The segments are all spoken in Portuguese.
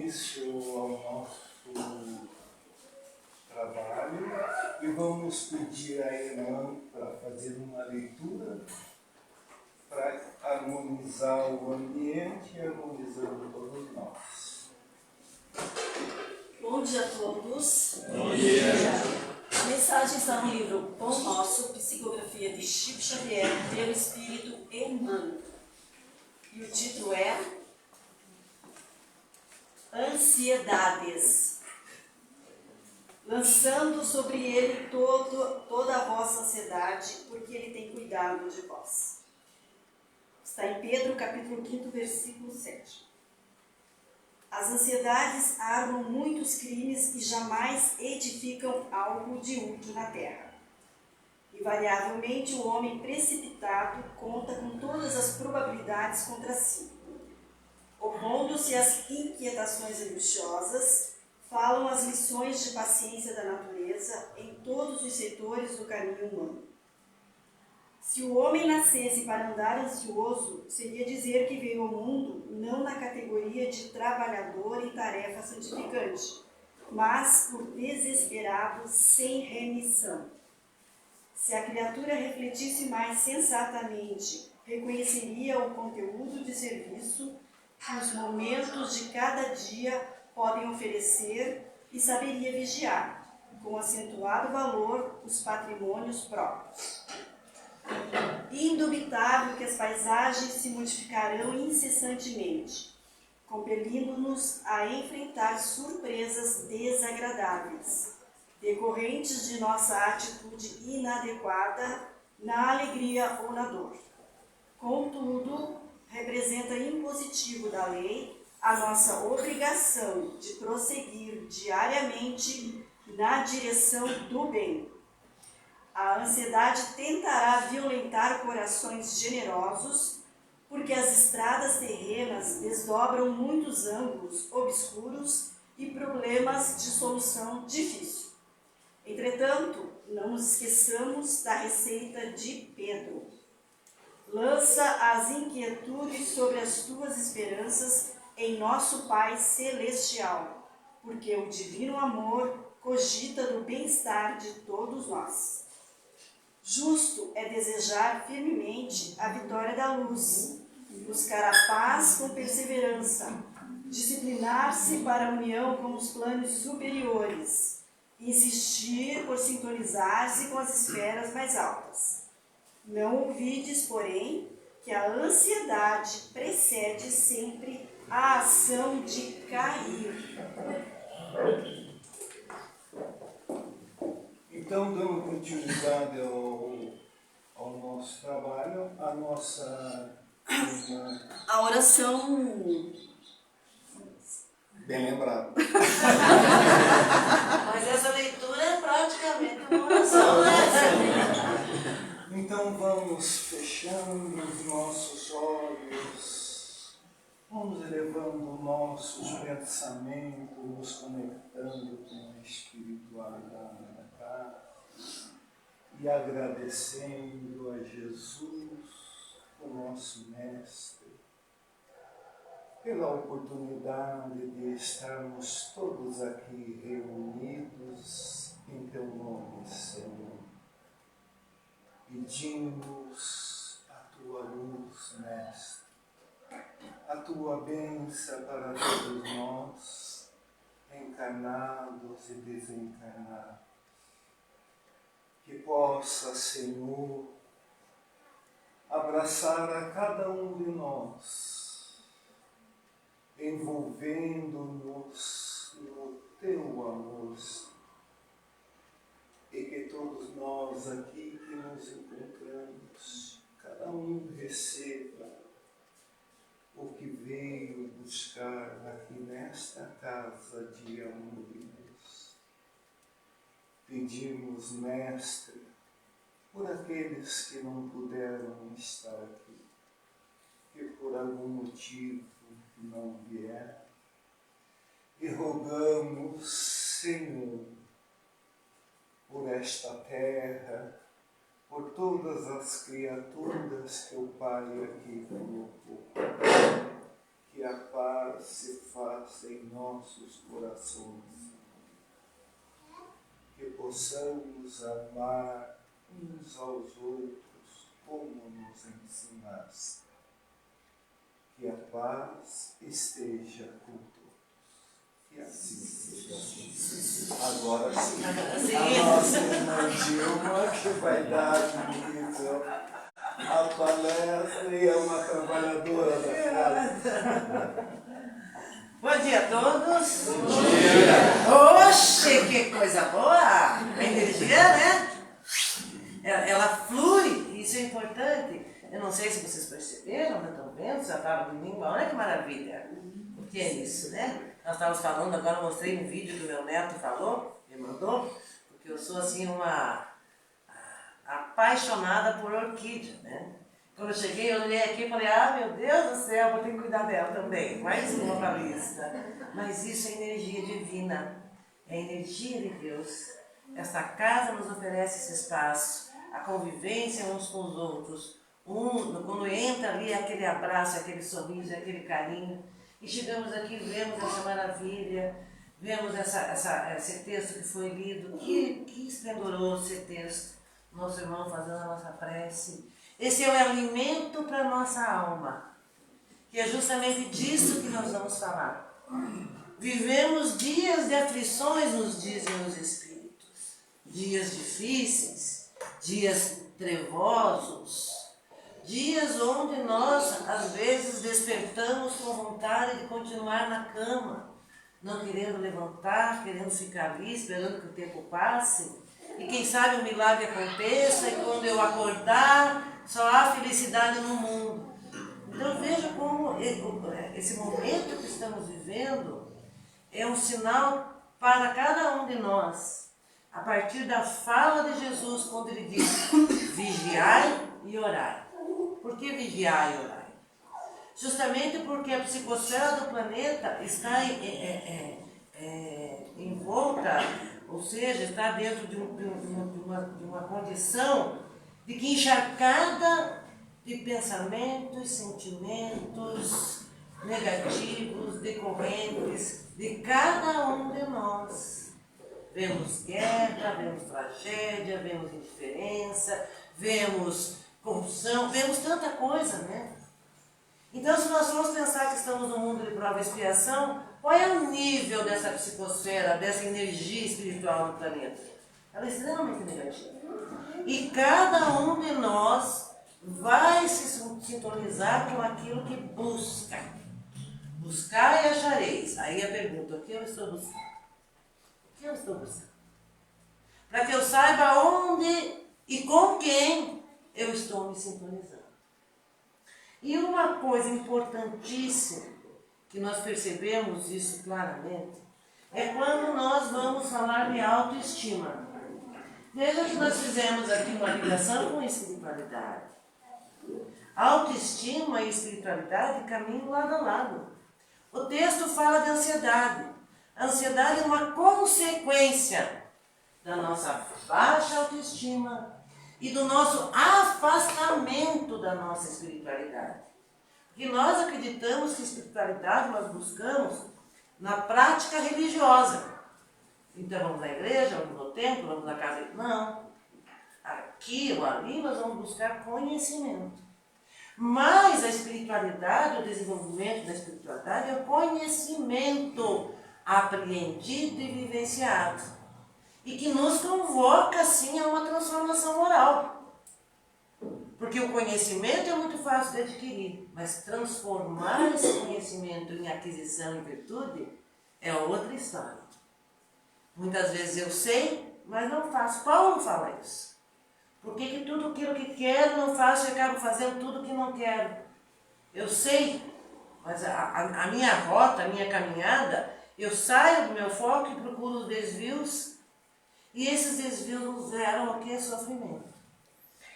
início ao nosso trabalho e vamos pedir à irmã para fazer uma leitura para harmonizar o ambiente e harmonizando todos nós. Bom dia a todos. Bom dia. A mensagem está no livro Pão Nosso, Psicografia de Chico Xavier, pelo Espírito Emmanuel. E o título é Ansiedades. Lançando sobre ele toda a vossa ansiedade, porque ele tem cuidado de vós. Está em Pedro, capítulo 5, versículo 7. As ansiedades armam muitos crimes e jamais edificam algo de útil na terra. Invariavelmente, o homem precipitado conta com todas as probabilidades contra si. Opondo-se às inquietações angustiosas, falam as lições de paciência da natureza em todos os setores do caminho humano. Se o homem nascesse para andar ansioso, seria dizer que veio ao mundo não na categoria de trabalhador em tarefa santificante, mas por desesperado sem remissão. Se a criatura refletisse mais sensatamente, reconheceria o conteúdo de serviço que os momentos de cada dia podem oferecer e saberia vigiar, com acentuado valor, os patrimônios próprios. Indubitável que as paisagens se modificarão incessantemente, compelindo-nos a enfrentar surpresas desagradáveis, decorrentes de nossa atitude inadequada na alegria ou na dor. Contudo, representa impositivo da lei a nossa obrigação de prosseguir diariamente na direção do bem. A ansiedade tentará violentar corações generosos, porque as estradas terrenas desdobram muitos ângulos obscuros e problemas de solução difícil. Entretanto, não nos esqueçamos da receita de Pedro. Lança as inquietudes sobre as tuas esperanças em nosso Pai Celestial, porque o divino amor cogita do bem-estar de todos nós. Justo é desejar firmemente a vitória da luz, buscar a paz com perseverança, disciplinar-se para a união com os planos superiores, insistir por sintonizar-se com as esferas mais altas. Não ouvides, porém, que a ansiedade precede sempre a ação de cair. Então, dando continuidade ao nosso trabalho, a nossa irmã... A oração... Bem lembrado. Mas essa leitura é praticamente uma oração, né? Então vamos fechando os nossos olhos, vamos elevando nossos pensamentos, nos conectando com a espiritualidade da casa e agradecendo a Jesus, o nosso Mestre, pela oportunidade de estarmos todos aqui reunidos em Teu nome, Senhor. Pedimos a Tua luz, Mestre, a Tua bênção para todos nós, encarnados e desencarnados. Que possa, Senhor, abraçar a cada um de nós, envolvendo-nos no Teu amor, e que todos nós aqui que nos encontramos, cada um receba o que veio buscar aqui nesta casa de amor de Deus. Pedimos, Mestre, por aqueles que não puderam estar aqui, que por algum motivo não vieram, e rogamos, Senhor, por esta terra, por todas as criaturas que o Pai aqui colocou, que que a paz se faça em nossos corações, que possamos amar uns aos outros como nos ensinaste, que a paz esteja com todos. Que assim seja. Agora sim, a nossa irmã Dilma, que vai dar início à palestra e é uma trabalhadora da casa. Bom dia a todos. Bom dia. Oxe, que coisa boa. A energia, né? Ela flui, isso é importante. Eu não sei se vocês perceberam, mas estão vendo, já estava domingo, olha que maravilha. O que é isso, né? Nós estávamos falando, agora eu mostrei um vídeo que o meu neto falou, me mandou, porque eu sou assim uma apaixonada por orquídea, né? Quando eu cheguei, eu olhei aqui e falei, meu Deus do céu, vou ter que cuidar dela também. Mais uma pra lista. Mas isso é energia divina, é energia de Deus. Esta casa nos oferece esse espaço, a convivência uns com os outros. Quando entra ali, aquele abraço, aquele sorriso, aquele carinho. E chegamos aqui, vemos essa maravilha, vemos esse texto que foi lido. Que esplendoroso esse texto. Nosso irmão fazendo a nossa prece. Esse é o alimento para a nossa alma, que é justamente disso que nós vamos falar. Vivemos dias de aflições, nos dizem os Espíritos. Dias difíceis, dias trevosos, dias onde nós, às vezes, despertamos com vontade de continuar na cama, não querendo levantar, querendo ficar ali, esperando que o tempo passe. E quem sabe um milagre aconteça e quando eu acordar, só há felicidade no mundo. Então veja como esse momento que estamos vivendo é um sinal para cada um de nós. A partir da fala de Jesus, quando ele diz, vigiai e orai. Por que vigiai e orai? Justamente porque a psicosfera do planeta está envolta, ou seja, está dentro de uma condição de que encharcada de pensamentos, sentimentos negativos, decorrentes de cada um de nós. Vemos guerra, vemos tragédia, vemos indiferença, vemos corrupção, vemos tanta coisa, né? Então, se nós vamos pensar que estamos no mundo de prova e expiação, qual é o nível dessa psicosfera, dessa energia espiritual no planeta? Ela é extremamente negativa. E cada um de nós vai se sintonizar com aquilo que busca. Buscar e achareis. Aí a pergunta, o que eu estou buscando? O que eu estou buscando? Para que eu saiba onde e com quem eu estou me sintonizando. E uma coisa importantíssima, que nós percebemos isso claramente, é quando nós vamos falar de autoestima. Veja que nós fizemos aqui uma ligação com a espiritualidade. Autoestima e espiritualidade caminham lado a lado. O texto fala de ansiedade. A ansiedade é uma consequência da nossa baixa autoestima e do nosso afastamento da nossa espiritualidade. Porque nós acreditamos que espiritualidade nós buscamos na prática religiosa. Então vamos na igreja, vamos no templo, vamos na casa. Não. Aqui ou ali nós vamos buscar conhecimento. Mas a espiritualidade, o desenvolvimento da espiritualidade é o conhecimento apreendido e vivenciado. E que nos convoca, sim, a uma transformação moral. Porque o conhecimento é muito fácil de adquirir, mas transformar esse conhecimento em aquisição e virtude é outra história. Muitas vezes eu sei, mas não faço. Paulo fala isso. Por que tudo aquilo que quero não faço e acabo fazendo tudo que não quero? Eu sei, mas a minha rota, a minha caminhada, eu saio do meu foco e procuro os desvios. E esses desvios nos geram o que? Sofrimento.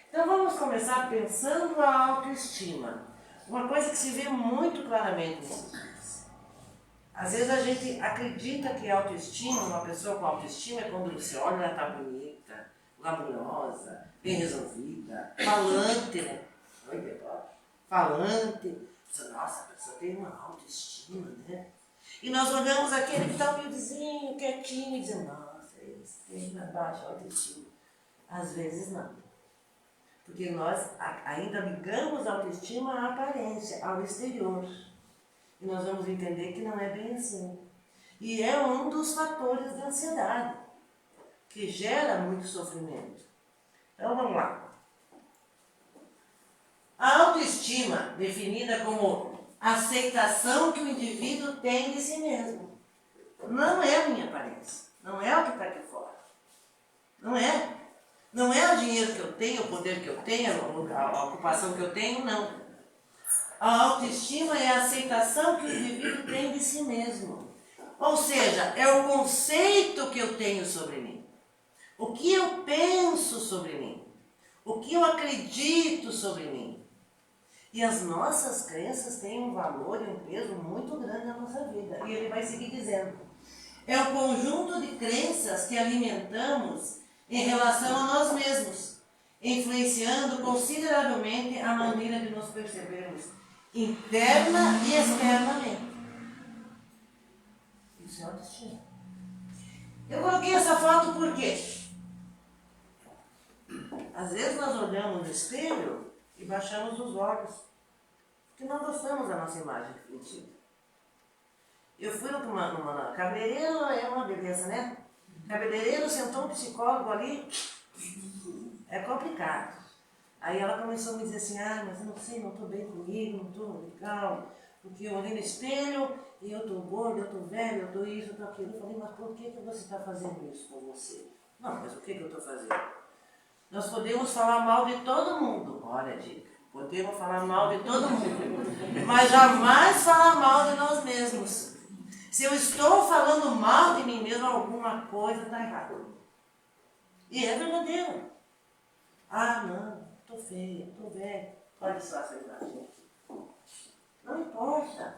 Então vamos começar pensando a autoestima. Uma coisa que se vê muito claramente nesses dias. Às vezes a gente acredita que a autoestima, uma pessoa com autoestima, é quando você olha, ela está bonita, glamurosa, bem resolvida, falante, né? Falante, Nossa, a pessoa tem uma autoestima, né? E nós olhamos aquele que está humildezinho, quietinho, e dizemos, nossa, esse tem uma baixa autoestima. Às vezes não. Porque nós ainda ligamos a autoestima à aparência, ao exterior. E nós vamos entender que não é bem assim. E é um dos fatores da ansiedade, que gera muito sofrimento. Então vamos lá. A autoestima, definida como aceitação que o indivíduo tem de si mesmo, não é a minha aparência, não é o que está aqui fora. Não é. Não é o dinheiro que eu tenho, o poder que eu tenho, a ocupação que eu tenho, não. A autoestima é a aceitação que o indivíduo tem de si mesmo. Ou seja, é o conceito que eu tenho sobre mim. O que eu penso sobre mim. O que eu acredito sobre mim. E as nossas crenças têm um valor e um peso muito grande na nossa vida. E ele vai seguir dizendo. É o conjunto de crenças que alimentamos em relação a nós mesmos, influenciando consideravelmente a maneira de nos percebermos interna e externamente. Isso é autoestima. Eu coloquei essa foto por quê? Às vezes nós olhamos no espelho e baixamos os olhos, porque não gostamos da nossa imagem refletida. Eu fui numa cabeleireiro, é uma beleza, né? Cabeleireiro, sentou um psicólogo ali, é complicado. Aí ela começou a me dizer assim, mas eu não sei, não estou bem comigo, não estou legal, porque eu olhei no espelho e eu estou gordo, eu estou velho, eu estou isso, eu estou aquilo. Eu falei, mas por que você está fazendo isso com você? Não, mas o que eu estou fazendo? Nós podemos falar mal de todo mundo. Olha, dica, podemos falar mal de todo mundo, mas jamais falar mal de nós mesmos. Se eu estou falando mal de mim mesmo, alguma coisa está errada. E é verdadeiro. Não, estou feia, estou velha. Olha só essa imagem aqui. Não importa.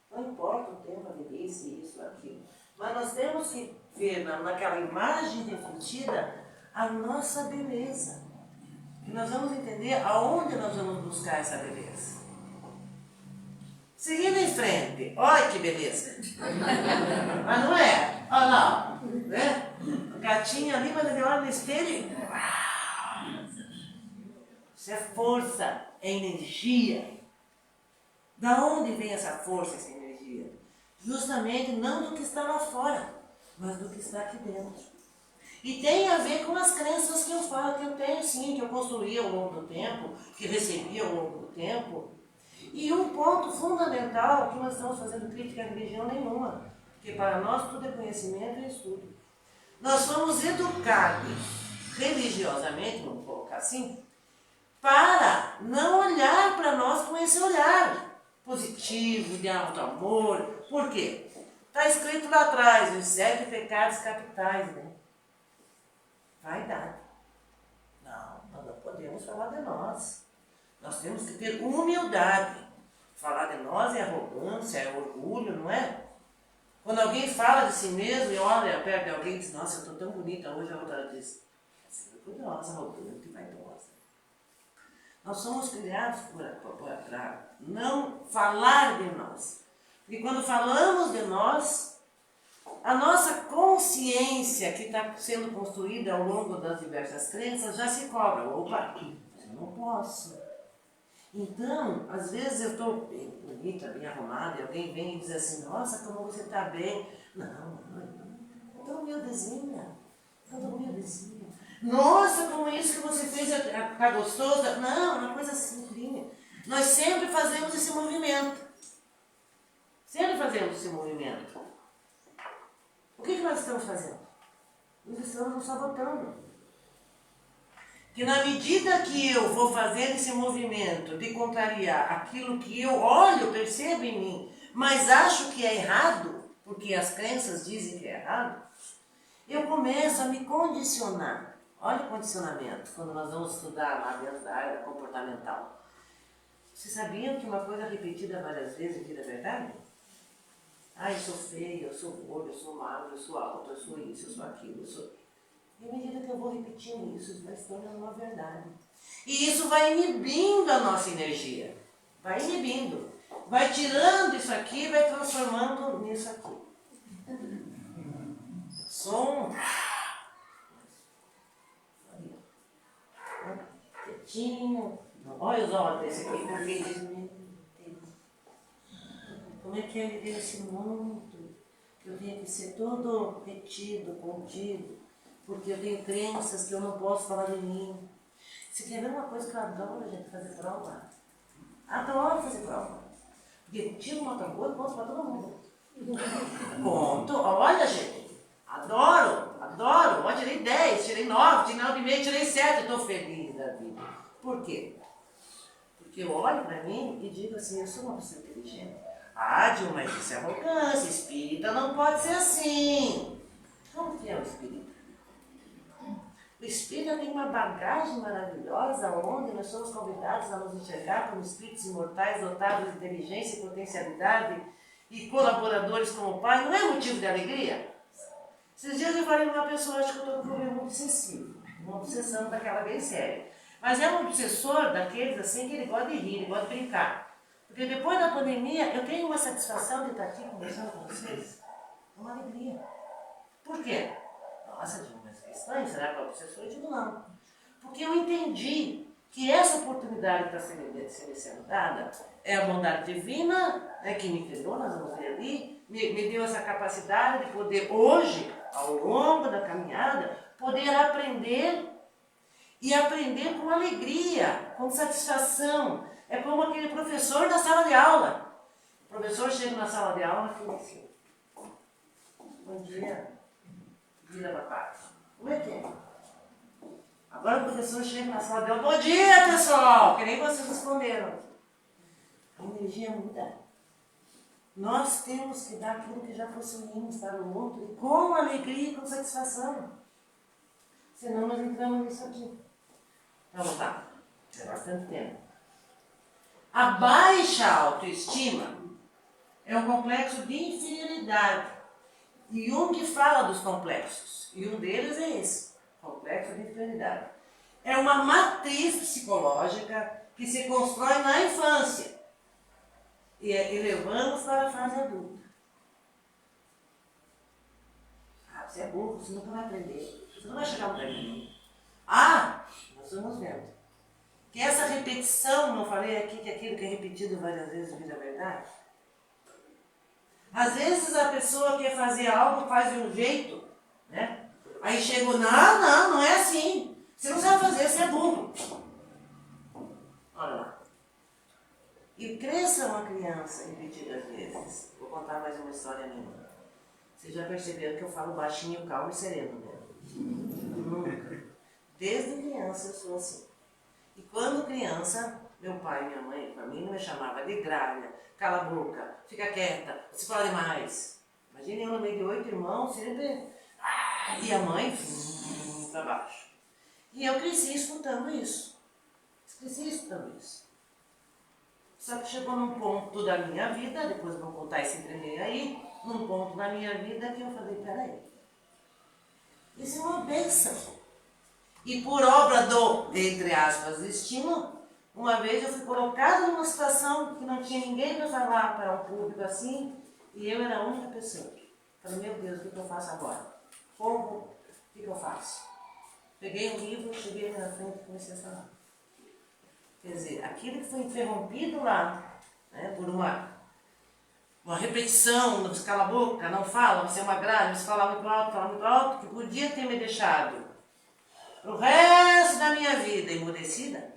Não importa o tempo, a velhice, isso, aquilo. Mas nós temos que ver naquela imagem refletida a nossa beleza. E nós vamos entender aonde nós vamos buscar essa beleza. Seguindo em frente, olha que beleza. Mas não é? Olha lá, né? O gatinho ali, mas ele olha no espelho e... Isso é força, é energia. Da onde vem essa força, essa energia? Justamente não do que está lá fora, mas do que está aqui dentro. E tem a ver com as crenças que eu falo, que eu tenho sim, que eu construí ao longo do tempo, que recebi ao longo do tempo. E um ponto fundamental, que nós estamos fazendo crítica à religião nenhuma, porque para nós tudo é conhecimento e estudo. Nós fomos educados religiosamente, vamos colocar assim, para não olhar para nós com esse olhar positivo, de alto amor. Por quê? Está escrito lá atrás, os 7 pecados capitais, né? Vaidade. Não, nós não podemos falar de nós. Nós temos que ter humildade. Falar de nós é arrogância, é orgulho, não é? Quando alguém fala de si mesmo e olha perto de alguém e diz, nossa, eu estou tão bonita hoje, a outra diz, essa é orgulhosa, arrogante, vaidosa. Nós somos criados para não falar de nós. Porque quando falamos de nós, a nossa consciência que está sendo construída ao longo das diversas crenças já se cobra. Opa, eu não posso. Então, às vezes eu estou bem bonita, bem arrumada, e alguém vem e diz assim, nossa, como você está bem. Não, eu estou humildezinha. Nossa, como é isso que você fez, está gostosa? Não, é uma coisa simples. Nós sempre fazemos esse movimento. O que nós estamos fazendo? Nós estamos nos sabotando. Que na medida que eu vou fazer esse movimento de contrariar aquilo que eu olho, percebo em mim, mas acho que é errado, porque as crenças dizem que é errado, eu começo a me condicionar. Olha o condicionamento, quando nós vamos estudar lá dentro da área comportamental. Vocês sabiam que uma coisa repetida várias vezes vira verdade? Eu sou feia, eu sou gorda, eu sou magro, eu sou alto, eu sou isso, eu sou aquilo, eu sou... E à medida que eu vou repetindo isso vai se tornando uma verdade. E isso vai inibindo a nossa energia. Vai inibindo. vai tirando isso aqui e vai transformando nisso aqui. Som. Quietinho. Olha os olhos desse aqui, porque diz, meu Deus, como é que é viver esse mundo? Que eu tenho que ser todo retido, contido, porque eu tenho crenças que eu não posso falar de mim. Você quer ver uma coisa que eu adoro, gente, fazer prova? Adoro fazer prova. Porque tiro uma outra coisa e conto para todo mundo. Conto, olha, gente, adoro. Ó, tirei 10, tirei 9, tirei 9,5, tirei 7, estou feliz da vida. Por quê? Porque eu olho para mim e digo assim, eu sou uma pessoa inteligente. Ah, Dilma, mas isso é arrogância, espírita não pode ser assim. Como que é o espírita? O espírita tem uma bagagem maravilhosa, onde nós somos convidados a nos enxergar como espíritos imortais, dotados de inteligência e potencialidade, e colaboradores como o Pai. Não é motivo de alegria? Esses dias eu falei com uma pessoa, acho que eu estou com um problema obsessivo, uma obsessão daquela bem séria. Mas é um obsessor daqueles assim que ele gosta de rir, ele gosta de brincar. Porque depois da pandemia eu tenho uma satisfação de estar aqui conversando com vocês. É uma alegria. Por quê? Nossa, Dilma, mas que estranho, será que é obsessor? Eu digo não. Porque eu entendi que essa oportunidade que está sendo dada é a bondade divina, que me criou, nós vamos ver ali, me deu essa capacidade de poder hoje, ao longo da caminhada, poder aprender e aprender com alegria, com satisfação. É como aquele professor da sala de aula. O professor chega na sala de aula e fala assim, bom dia, vira para parte. Como é que é? Agora o professor chega na sala de aula, bom dia, pessoal, que nem vocês responderam. A energia muda. Nós temos que dar aquilo que já possuímos para o outro, com alegria e com satisfação. Senão nós entramos nisso aqui. Vamos lá, é bastante tempo. A baixa autoestima é um complexo de inferioridade. E Jung fala dos complexos. E um deles é esse, complexo de inferioridade. É uma matriz psicológica que se constrói na infância e elevamos para a fase adulta. Ah, você é burro, você nunca vai aprender. Você não vai chegar no caminho. Ah, nós estamos vendo. Que essa repetição, não falei aqui que aquilo que é repetido várias vezes vira verdade? Às vezes a pessoa quer fazer algo, faz de um jeito, né? Aí chegou, não é assim. Você não sabe fazer, você é burro. Olha lá. E cresça uma criança repetidas vezes. Vou contar mais uma história minha. Vocês já perceberam que eu falo baixinho, calmo e sereno, né? Nunca. Desde criança eu sou assim. E quando criança, meu pai e minha mãe, para mim, me chamava de gralha, cala a boca, fica quieta, você fala demais. Imagina eu no meio de 8 irmãos, sempre... e a mãe, para baixo. E eu cresci escutando isso. Só que chegou num ponto da minha vida, depois vou contar esse tremer aí, num ponto da minha vida que eu falei, peraí, isso é uma bênção. E por obra do, entre aspas, destino, uma vez eu fui colocada numa situação que não tinha ninguém para falar para um público assim, e eu era a única pessoa. Falei, meu Deus, o que eu faço agora? Como? O que eu faço? Peguei um livro, cheguei ali na frente e comecei a falar. Quer dizer, aquilo que foi interrompido lá, né, por uma repetição, você cala a boca, não fala, você é uma grade, você fala muito alto, que podia ter me deixado o resto da minha vida emudecida.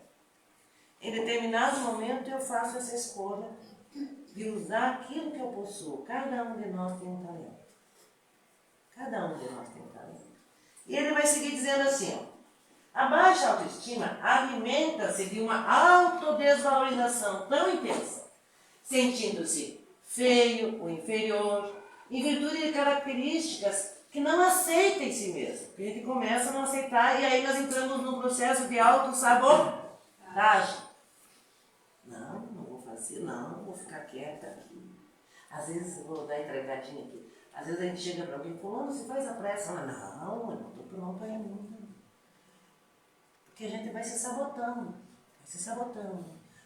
Em determinado momento eu faço essa escolha de usar aquilo que eu possuo. Cada um de nós tem um talento. E ele vai seguir dizendo assim, ó, a baixa autoestima alimenta-se de uma autodesvalorização tão intensa, sentindo-se feio ou inferior, em virtude de características que não aceita em si mesmo. A gente começa a não aceitar e aí nós entramos num processo de autossabotagem. Não vou fazer, vou ficar quieta aqui. Às vezes, eu vou dar entregadinha aqui, às vezes a gente chega para alguém, fulano, você faz a pressa? Não, eu não estou pronto ainda. Porque a gente vai se sabotando.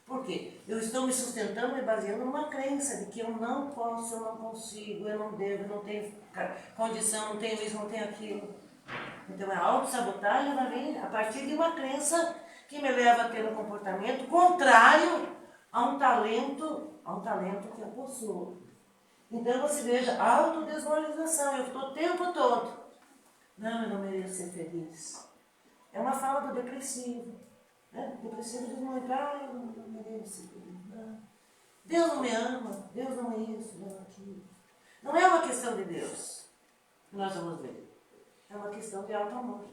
Por quê? Eu estou me sustentando e baseando numa crença de que eu não posso, eu não consigo, eu não devo, eu não tenho condição, não tenho isso, não tenho aquilo. Então a autossabotagem ela vem a partir de uma crença que me leva a ter um comportamento contrário a um talento que eu possuo. Então você veja, autodesvalorização, eu estou o tempo todo. Não, eu não mereço ser feliz. É uma fala do depressivo. Né? O depressivo diz muito, eu não mereço ser feliz. Não. Deus não me ama, Deus não é isso, não é aquilo. Não é uma questão de Deus, que nós vamos ver. É uma questão de auto-amor.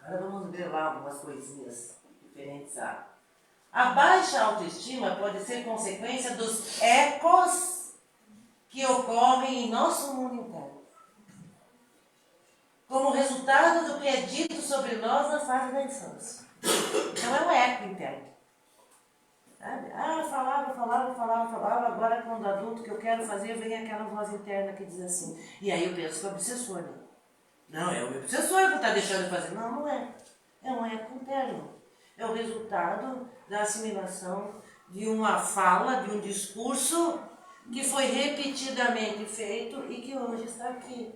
Agora vamos ver lá algumas coisinhas diferentes. A baixa autoestima pode ser consequência dos ecos que ocorrem em nosso mundo interno, como resultado do que é dito sobre nós na fase da infância. Então é um eco interno. Sabe? Falava, agora quando adulto que eu quero fazer, vem aquela voz interna que diz assim. E aí eu penso que é obsessor, né? Não, é o meu obsessor que está deixando de fazer. Não, não é. É um eco interno. É o resultado da assimilação de uma fala, de um discurso que foi repetidamente feito e que hoje está aqui.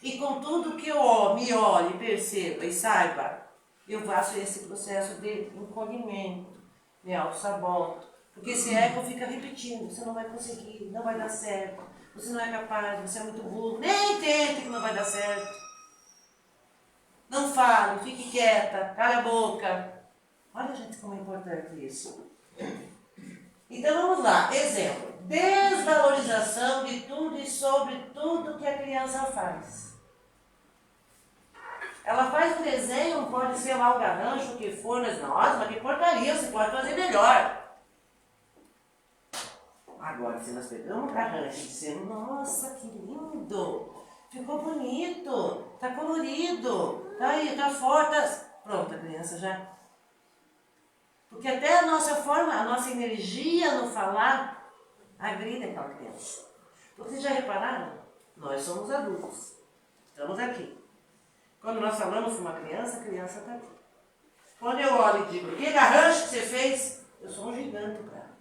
E com tudo que eu me olhe, perceba e saiba, eu faço esse processo de encolhimento, me auto-saboto. Porque esse eco fica repetindo, você não vai conseguir, não vai dar certo, você não é capaz, você é muito burro, nem tente que não vai dar certo. Não fale, fique quieta, cala a boca. Olha, gente, como é importante isso. Então vamos lá, exemplo. Desvalorização de tudo e sobre tudo que a criança faz. Ela faz um desenho, pode ser lá o garrancho, o que for, mas que porcaria, você pode fazer melhor. Agora, se nós pegamos o garrancho e dizemos, nossa, que lindo, ficou bonito, tá colorido, tá aí, tá forte, pronto, a criança já... Porque até a nossa forma, a nossa energia no falar, agride aquela criança. Vocês já repararam? Nós somos adultos, estamos aqui. Quando nós falamos com uma criança, a criança está aqui. Quando eu olho e digo, que garrancho que você fez? Eu sou um gigante para ela.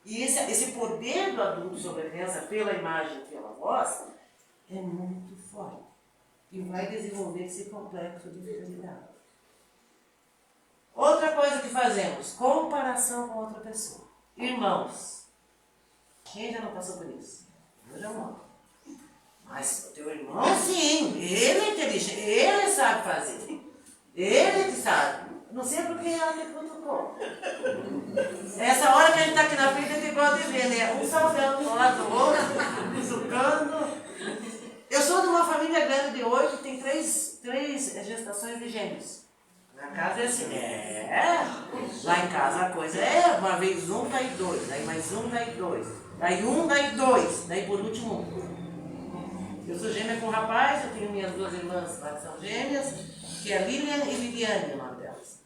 E esse poder do adulto sobre a criança, pela imagem e pela voz, é muito forte. E vai desenvolver esse complexo de inferioridade. Outra coisa que fazemos, comparação com outra pessoa. Irmãos. Quem já não passou por isso? Eu já não. Mas o teu irmão, sim, ele é inteligente, ele sabe fazer. Ele que sabe. Não sei por que ela me cutucou. Essa hora que a gente está aqui na frente, a gente gosta de ver, né? Um saudando um lado do outro, cutucando. Eu sou de uma família grande de 8, tem três gestações de gêmeos. Na casa é assim, lá em casa a coisa uma vez um, daí dois, daí mais um, daí dois, daí um, daí dois, daí por último um. Eu sou gêmea com um rapaz, eu tenho minhas duas irmãs lá que são gêmeas, que é Lilian e Liliane, o nome delas.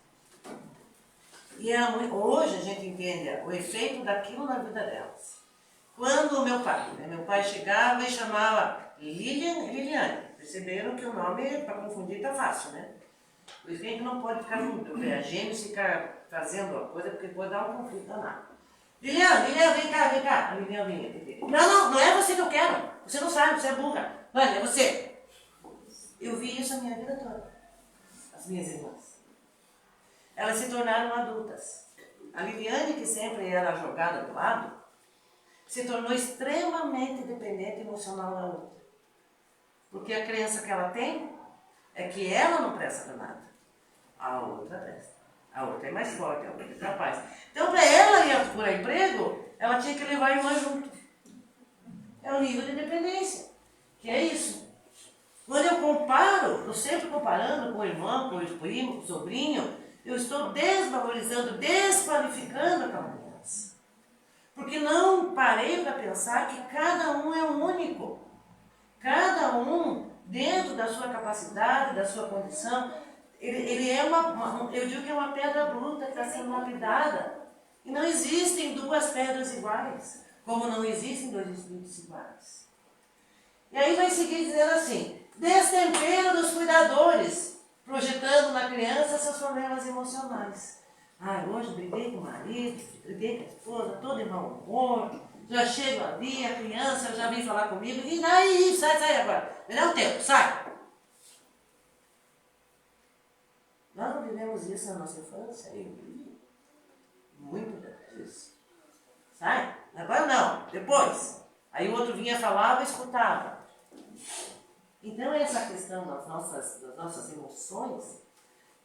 E hoje a gente entende o efeito daquilo na vida delas. Quando o meu pai chegava e chamava Lilian e Liliane, perceberam que o nome, para confundir, tá fácil, né? Por isso que a gente não pode ficar junto, a gêmeos ficar fazendo a coisa, porque pode dar um conflito danado. Lilian, vem cá. A Lilian vinha. Não é você que eu quero. Você não sabe, você é burra. Mãe, é você. Eu vi isso a minha vida toda. As minhas irmãs. Elas se tornaram adultas. A Liliane, que sempre era jogada do lado, se tornou extremamente dependente emocional da outra. Porque a crença que ela tem é que ela não presta para nada. A outra presta. A outra é mais forte, a outra é capaz. Então, para ela ir por emprego, ela tinha que levar a irmã junto. É o nível de dependência, que é isso. Quando eu comparo, estou sempre comparando com o irmão, com o primo, com o sobrinho, eu estou desvalorizando, desqualificando aquela criança. Porque não parei para pensar que cada um é único. Cada um, dentro da sua capacidade, da sua condição, ele é eu digo que é uma pedra bruta que está sendo lapidada. E não existem duas pedras iguais, como não existem dois espíritos iguais. E aí vai seguir dizendo assim, destempero dos cuidadores. projetando na criança seus problemas emocionais. Ah, hoje briguei com o marido, briguei com a esposa, todo em mau humor. Já chego ali, a criança já vem falar comigo, e daí, sai agora. Me dá um tempo, sai. Nós não vivemos isso na nossa infância, eu vivi. Muitas vezes. Sai, agora não, depois. Aí o outro vinha, falava e escutava. Então essa questão das nossas emoções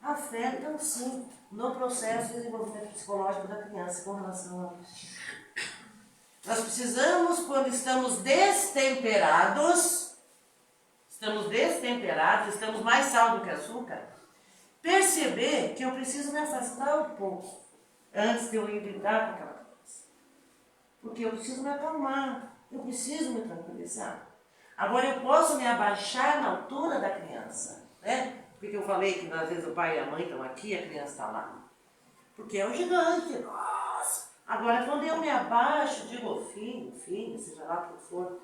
afetam sim no processo de desenvolvimento psicológico da criança com relação à autoestima. Nós precisamos, quando estamos destemperados, estamos mais sal do que açúcar, perceber que eu preciso me afastar um pouco antes de eu ir lidar com aquela criança. Porque eu preciso me acalmar, eu preciso me tranquilizar. Agora eu posso me abaixar na altura da criança, né? Porque eu falei que às vezes o pai e a mãe estão aqui e a criança está lá. Porque é um gigante, nossa! Agora quando eu me abaixo, digo, filho, seja lá o que for,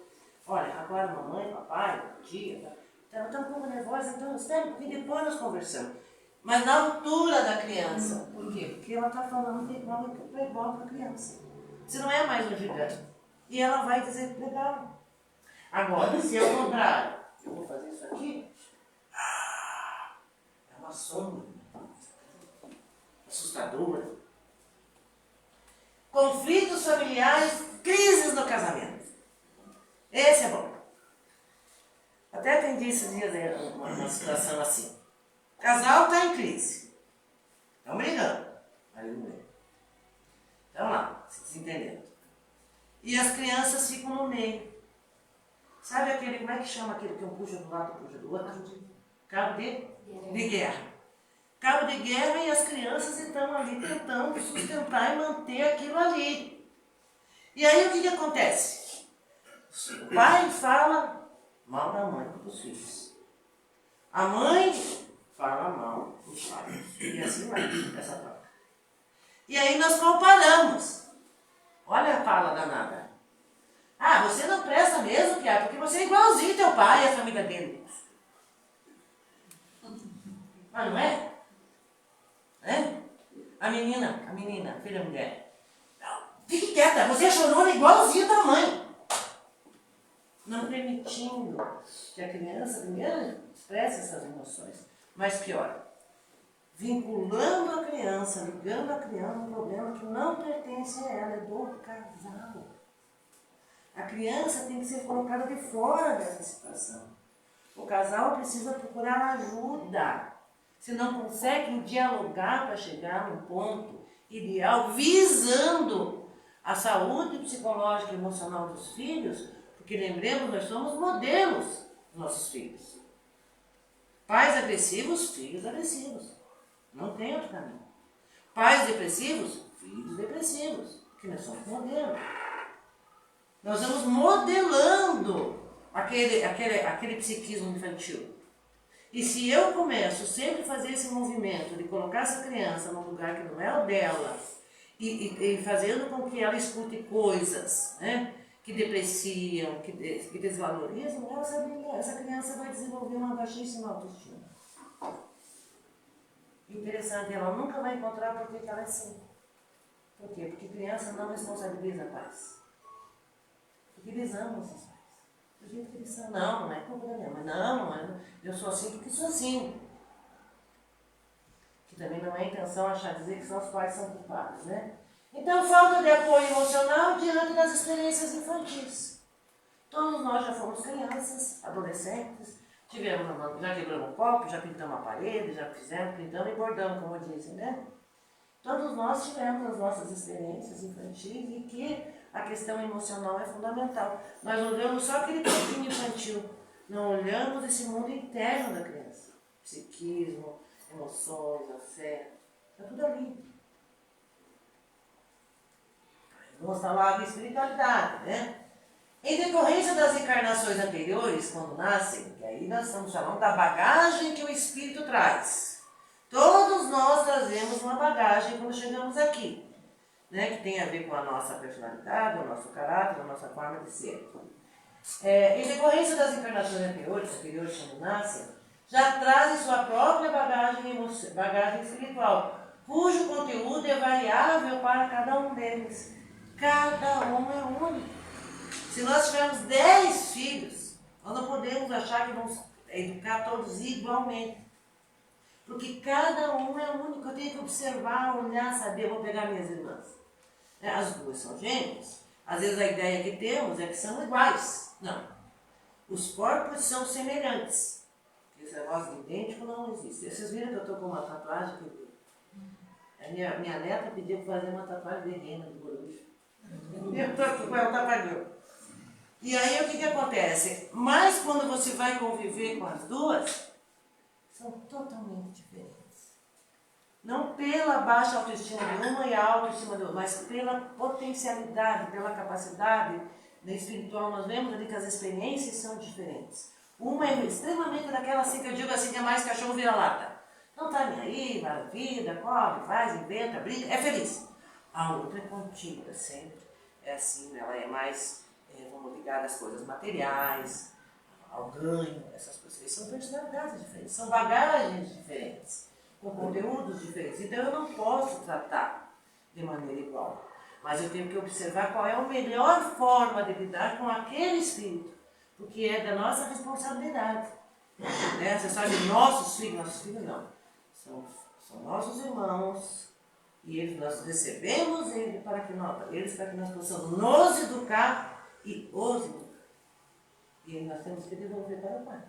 olha, agora mamãe, papai, tia, ela está um pouco nervosa, então espera um pouquinho, depois nós conversamos. Mas na altura da criança. Por quê? Porque ela está falando de igual para a criança. Você não é mais um gigante. E ela vai dizer, legal. Agora, se ao contrário, eu vou fazer isso aqui, é uma sombra assustadora. Conflitos familiares, crises no casamento. Esse é bom. Até atendi esses dias uma situação assim. O casal está em crise. Estão brigando. Aí no meio. Estão lá, se desentendendo. E as crianças ficam no meio. Sabe aquele, como é que chama aquele que um puxa do lado e puxa do outro? Cabo de guerra. Cabo de guerra e as crianças estão ali tentando sustentar e manter aquilo ali. E aí o que acontece? O pai fala mal da mãe dos filhos. A mãe fala mal dos pais. E assim vai, essa troca. E aí nós comparamos. Olha a fala danada. Ah, você não presta mesmo, Piá, porque você é igualzinho teu pai e a família dele. Mas não é? É? A menina, filha mulher. Fique quieta, você é chorona igualzinho tua mãe. Não permitindo que a criança primeiro expresse essas emoções. Mas pior, vinculando a criança, ligando a criança a um problema que não pertence a ela, é do casal. A criança tem que ser colocada de fora dessa situação. O casal precisa procurar ajuda. Se não conseguem dialogar para chegar num ponto ideal, visando a saúde psicológica e emocional dos filhos, porque lembremos, nós somos modelos dos nossos filhos. Pais agressivos, filhos agressivos. Não tem outro caminho. Pais depressivos, filhos depressivos, porque nós somos modelos. Nós vamos modelando aquele psiquismo infantil. E se eu começo sempre a fazer esse movimento de colocar essa criança num lugar que não é o dela, e fazendo com que ela escute coisas, né, que depreciam, que desvalorizam, essa criança vai desenvolver uma baixíssima autoestima. Interessante, ela nunca vai encontrar por que ela é assim. Por quê? Porque criança não responsabiliza pais. Porque eles amam esses pais. Do jeito que eles são. Não é culpa da minha mãe. Não é. Eu sou assim porque sou assim. Que também não é a intenção achar dizer que só os pais são culpados, né? Então, falta de apoio emocional diante das experiências infantis. Todos nós já fomos crianças, adolescentes, já quebramos um copo, já pintamos a parede, já pintamos e bordamos, como dizem, né? Todos nós tivemos as nossas experiências infantis e que a questão emocional é fundamental. Nós olhamos só aquele pouquinho infantil, não olhamos esse mundo interno da criança. Psiquismo, emoções, afeto, está tudo ali. Vamos falar de espiritualidade, né? Em decorrência das encarnações anteriores, quando nascem, que aí nós estamos falando da bagagem que o espírito traz. Todos nós trazemos uma bagagem quando chegamos aqui, né? Que tem a ver com a nossa personalidade, o nosso caráter, a nossa forma de ser. Em decorrência das encarnações anteriores quando nascem, já trazem sua própria bagagem espiritual, cujo conteúdo é variável para cada um deles. Cada um é único. Se nós tivermos 10 filhos, nós não podemos achar que vamos educar todos igualmente. Porque cada um é único. Eu tenho que observar, olhar, saber. Eu vou pegar minhas irmãs. As duas são gêmeas. Às vezes a ideia que temos é que são iguais. Não. Os corpos são semelhantes. Esse negócio de idêntico não existe. Vocês viram que eu estou com uma tatuagem? A minha neta pediu para fazer uma tatuagem de rena do coruja. Eu estou com ela tatuagem. E aí o que acontece? Mas quando você vai conviver com as duas, são totalmente diferentes. Não pela baixa autoestima de uma e a autoestima de outra, mas pela potencialidade, pela capacidade espiritual. Nós vemos ali que as experiências são diferentes. Uma é extremamente daquela assim que eu digo assim, que é mais cachorro vira-lata. Não tá nem aí, vai a vida, corre, faz, inventa, brinca, é feliz. A outra é contida sempre. É assim, ela é mais, vamos ligar às coisas materiais, ao ganho, essas coisas. São personalidades diferentes, são bagagens diferentes, com conteúdos diferentes. Então eu não posso tratar de maneira igual. Mas eu tenho que observar qual é a melhor forma de lidar com aquele espírito, porque é da nossa responsabilidade. Você sabe, nossos filhos não. São nossos irmãos, e nós recebemos eles para que nós possamos nos educar e os educar. E nós temos que devolver para o Pai.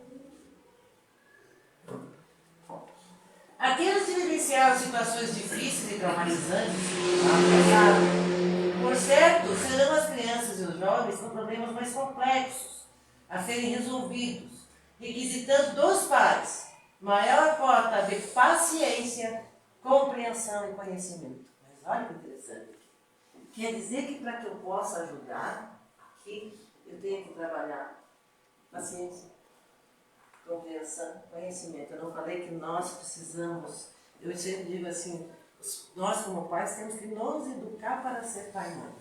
Aqueles que vivenciaram situações difíceis e traumatizantes no passado, por certo, serão as crianças e os jovens com problemas mais complexos a serem resolvidos, requisitando dos pais maior cota de paciência, compreensão e conhecimento. Mas olha que interessante. Quer dizer que para que eu possa ajudar aqui, eu tenho que trabalhar paciência, compreensão, conhecimento. Eu não falei que nós precisamos, eu sempre digo assim, nós como pais temos que nos educar para ser pai e mãe.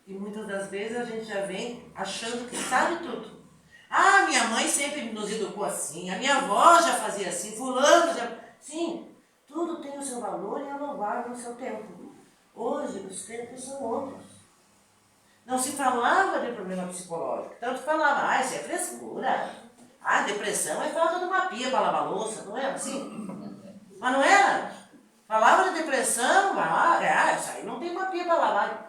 E muitas das vezes a gente já vem achando que sabe tudo. Ah, minha mãe sempre nos educou assim, a minha avó já fazia assim, fulano já... Sim, tudo tem o seu valor e é louvável no seu tempo. Hoje os tempos são outros. Não se falava de problema psicológico, tanto falava, isso é frescura. Depressão é falta de uma pia para lavar louça, não era assim? Mas não era. Falava de depressão, isso aí não tem uma pia para lavar.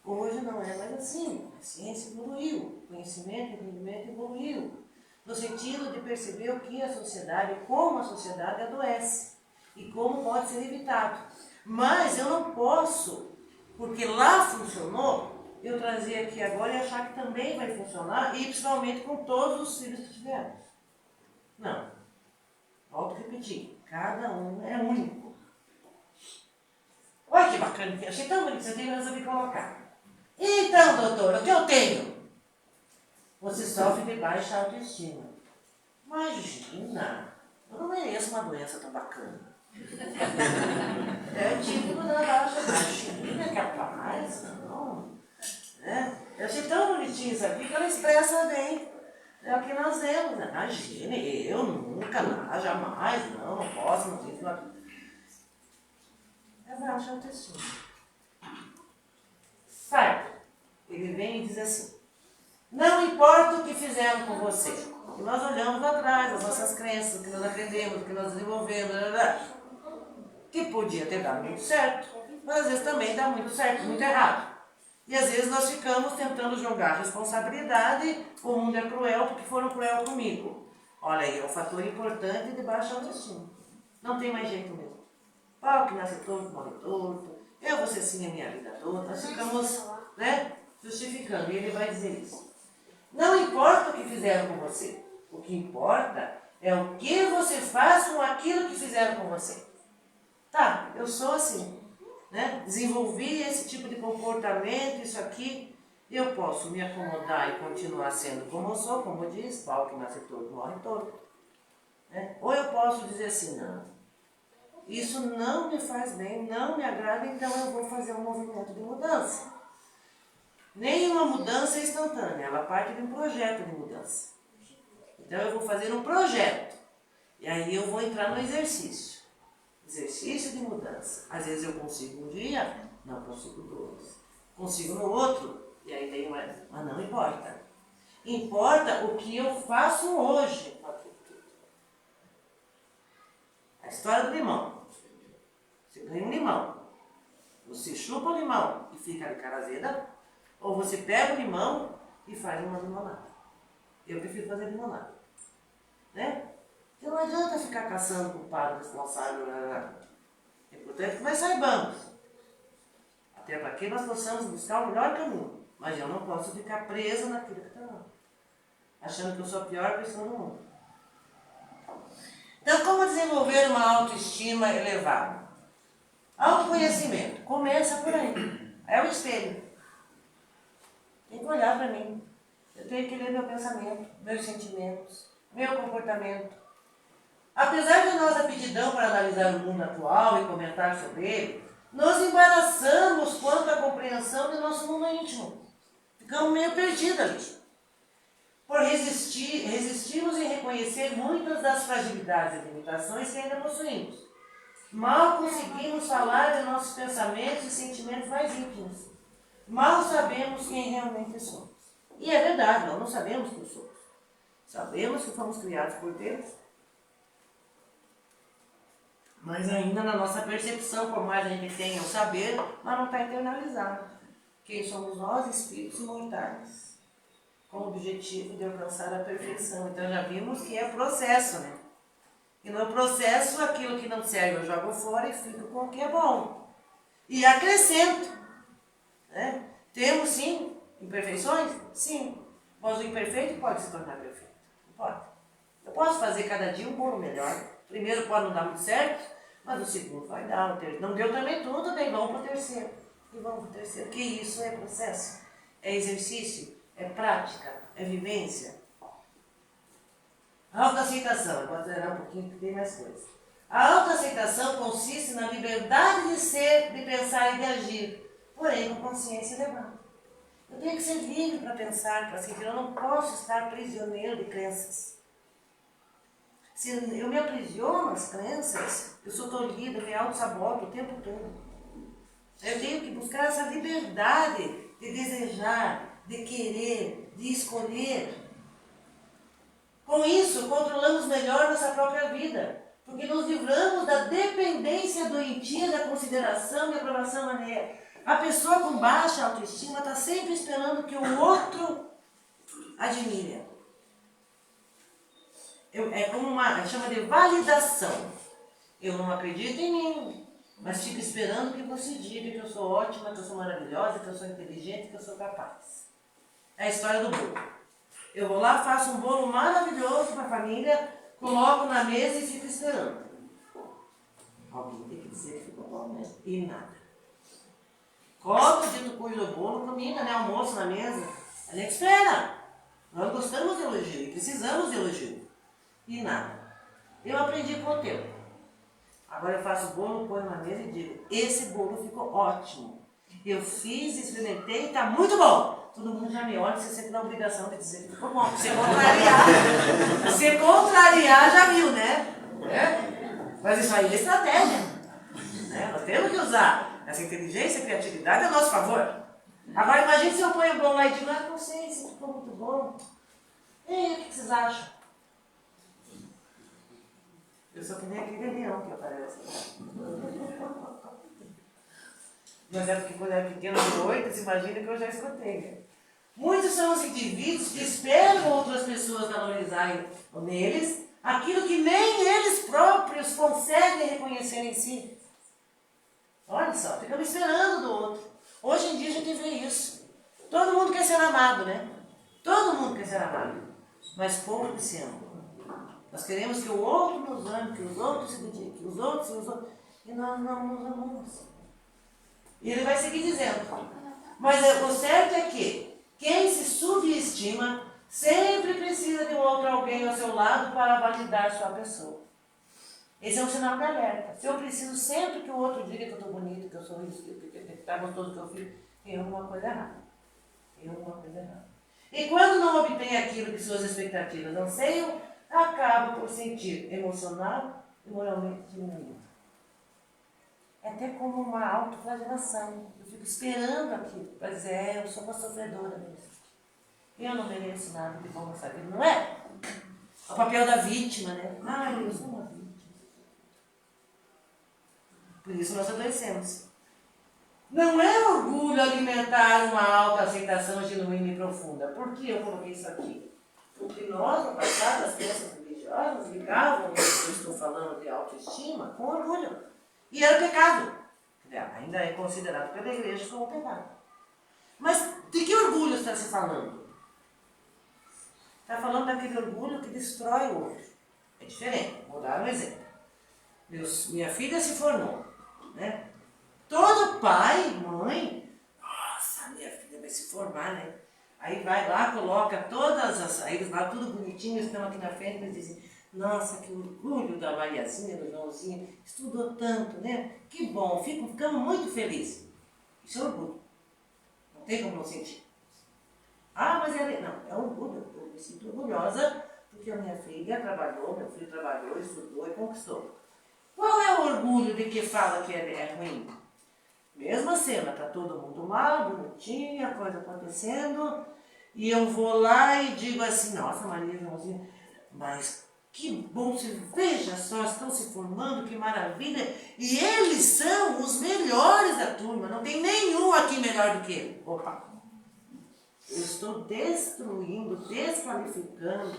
Hoje não é mais assim. A ciência evoluiu, o conhecimento, o entendimento evoluiu. No sentido de perceber o que a sociedade, como a sociedade adoece e como pode ser evitado. Mas eu não posso, porque lá funcionou, eu trazer aqui agora e achar que também vai funcionar, e principalmente com todos os filhos que tivermos. Não. Volto a repetir. Cada um é único. Olha que bacana, achei tão bonito, você tem que resolver colocar. Então, doutora, o que eu tenho? Você sofre de baixa autoestima. Imagina, eu não mereço uma doença tão bacana. É o típico da baixa autoestima, capaz, não. Eu achei tão bonitinho isso aqui que ela expressa bem. É o que nós vemos. Imagine, eu nunca, não, jamais, não posso, não fiz nada. É baixa autoestima. Certo? Ele vem e diz assim: não importa o que fizeram com você. E nós olhamos atrás, as nossas crenças, o que nós aprendemos, o que nós desenvolvemos, que podia ter dado muito certo, mas às vezes também dá muito certo, muito errado. E às vezes nós ficamos tentando jogar responsabilidade, o mundo é cruel porque foram cruel comigo. Olha aí, é um fator importante de baixa autoestima. Não tem mais jeito mesmo. Pau que nasce torto, morre torto, eu vou ser assim a minha vida toda. Nós ficamos, justificando, e ele vai dizer isso. Não importa o que fizeram com você, o que importa é o que você faz com aquilo que fizeram com você. Tá, eu sou assim. Desenvolvi esse tipo de comportamento, isso aqui, eu posso me acomodar e continuar sendo como eu sou, como diz, pau que nasce torto, morre torto. Ou eu posso dizer assim, não, isso não me faz bem, não me agrada, então eu vou fazer um movimento de mudança. Nenhuma mudança é instantânea, ela parte de um projeto de mudança. Então eu vou fazer um projeto. E aí eu vou entrar no exercício. Exercício de mudança. Às vezes eu consigo um dia, não consigo 2. Consigo no outro, e aí tem mais. Mas não importa. Importa o que eu faço hoje. A história do limão. Você ganha um limão. Você chupa o limão e fica de cara azeda, ou você pega o limão e faz uma limonada. Eu prefiro fazer limonada. Né? Então não adianta ficar caçando culpado, responsável. É importante que nós saibamos. Até para que nós possamos buscar o melhor caminho. Mas eu não posso ficar presa naquilo que está lá, achando que eu sou a pior pessoa do mundo. Então, como desenvolver uma autoestima elevada? Autoconhecimento. Começa por aí. É o espelho. Tem que olhar para mim. Eu tenho que ler meu pensamento, meus sentimentos, meu comportamento. Apesar de nós aptidão para analisar o mundo atual e comentar sobre ele, nos embaraçamos quanto à compreensão do nosso mundo íntimo. Ficamos meio perdidos ali. Por resistimos em reconhecer muitas das fragilidades e limitações que ainda possuímos. Mal conseguimos falar de nossos pensamentos e sentimentos mais íntimos. Mal sabemos quem realmente somos. E é verdade, nós não sabemos quem somos. Sabemos que fomos criados por Deus. Mas ainda na nossa percepção, por mais a gente tenha o saber, mas não está internalizado. Quem somos nós, espíritos mortais, com o objetivo de alcançar a perfeição. Então já vimos que é processo, né? E no processo, aquilo que não serve eu jogo fora e fico com o que é bom. E acrescento. Né? Temos sim imperfeições? Sim. Mas o imperfeito pode se tornar perfeito. Não pode. Eu posso fazer cada dia um bolo melhor. O primeiro pode não dar muito certo, mas o segundo vai dar. O terceiro. Não deu também tudo, daí vamos para o terceiro. E vamos para o terceiro. Que isso é processo. É exercício. É prática. É vivência. Autoaceitação. Eu vou acelerar um pouquinho porque tem mais coisa. A autoaceitação consiste na liberdade de ser, de pensar e de agir, porém com consciência elevada. Eu tenho que ser livre para pensar, para sentir. Eu não posso estar prisioneiro de crenças. Se eu me aprisiono às crenças, eu sou tolhida, me auto-saboto o tempo todo. Eu tenho que buscar essa liberdade de desejar, de querer, de escolher. Com isso, controlamos melhor nossa própria vida, porque nos livramos da dependência doentia da consideração e aprovação alheia. A pessoa com baixa autoestima está sempre esperando que o outro admire. É como chama de validação. Eu não acredito em mim, mas fico esperando que você diga que eu sou ótima, que eu sou maravilhosa, que eu sou inteligente, que eu sou capaz. É a história do bolo. Eu vou lá, faço um bolo maravilhoso para a família, coloco na mesa e fico esperando. Alguém tem que dizer que ficou bom mesmo. E nada. Coloco o dito cujo do bolo, comida, né? Almoço na mesa. A gente espera. Nós gostamos de elogio e precisamos de elogio. E nada. Eu aprendi com o tempo. Agora eu faço o bolo, ponho na mesa e digo, esse bolo ficou ótimo. Eu fiz, experimentei e está muito bom. Todo mundo já me olha, você sempre na obrigação de dizer que ficou bom. Você contrariar. Você contrariar já viu, né? É? Mas isso aí é estratégia. Né? Nós temos que usar essa inteligência e criatividade a nosso favor. Agora imagine se eu ponho o bolo lá e digo, não sei se ficou muito bom. E aí, o que vocês acham? Eu sou que nem aquele leão que aparece. Mas é porque quando era pequeno de noite, você imagina que eu já escutei. Né? Muitos são os indivíduos que esperam outras pessoas valorizarem neles aquilo que nem eles próprios conseguem reconhecer em si. Olha só, ficamos esperando do outro. Hoje em dia a gente vê isso. Todo mundo quer ser amado, né? Todo mundo quer ser amado. Mas pouco se ama. Nós queremos que o outro nos ame, que os outros se dediquem, que os outros. E nós não nos amamos. E ele vai seguir dizendo. Mas o certo é que quem se subestima sempre precisa de um outro alguém ao seu lado para validar sua pessoa. Esse é um sinal de alerta. Se eu preciso sempre que o outro diga que eu estou bonito, que eu sou isso, que está gostoso que eu fiz, tem alguma coisa errada. Tem alguma coisa errada. E quando não obtém aquilo que suas expectativas anseiam, acaba por sentir emocional e moralmente diminuído. É até como uma autoflagelação. Eu fico esperando aquilo para dizer, eu sou uma sofredora mesmo. Eu não mereço nada de bom nessa vida. Não é? É o papel da vítima, né? Eu sou uma vítima. Por isso nós adoecemos. Não é orgulho alimentar uma autoaceitação genuína e profunda. Por que eu coloquei isso aqui? Porque nós, no passado, as crenças religiosas ligavam isso que eu estou falando de autoestima com orgulho. E era pecado. Ainda é considerado pela igreja como pecado. Mas de que orgulho está se falando? Está falando daquele orgulho que destrói o outro. É diferente. Vou dar um exemplo. Minha filha se formou, né? Todo pai, mãe, nossa, minha filha vai se formar, né? Aí vai lá, coloca todas as... Aí eles lá, tudo bonitinho, estão aqui na frente, eles dizem, nossa, que orgulho da Mariazinha, do Joãozinho, estudou tanto, né? Que bom, ficamos muito felizes. Isso é orgulho. Não tem como não sentir. Mas ela... Não, é orgulho. Eu me sinto orgulhosa porque a minha filha trabalhou, meu filho trabalhou, estudou e conquistou. Qual é o orgulho de que fala que é ruim? Mesma cena, tá todo mundo lá, bonitinha, coisa acontecendo, e eu vou lá e digo assim, nossa, Maria Joãozinha, mas que bom, você veja só, estão se formando, que maravilha, e eles são os melhores da turma, não tem nenhum aqui melhor do que ele. Opa! Eu estou destruindo, desqualificando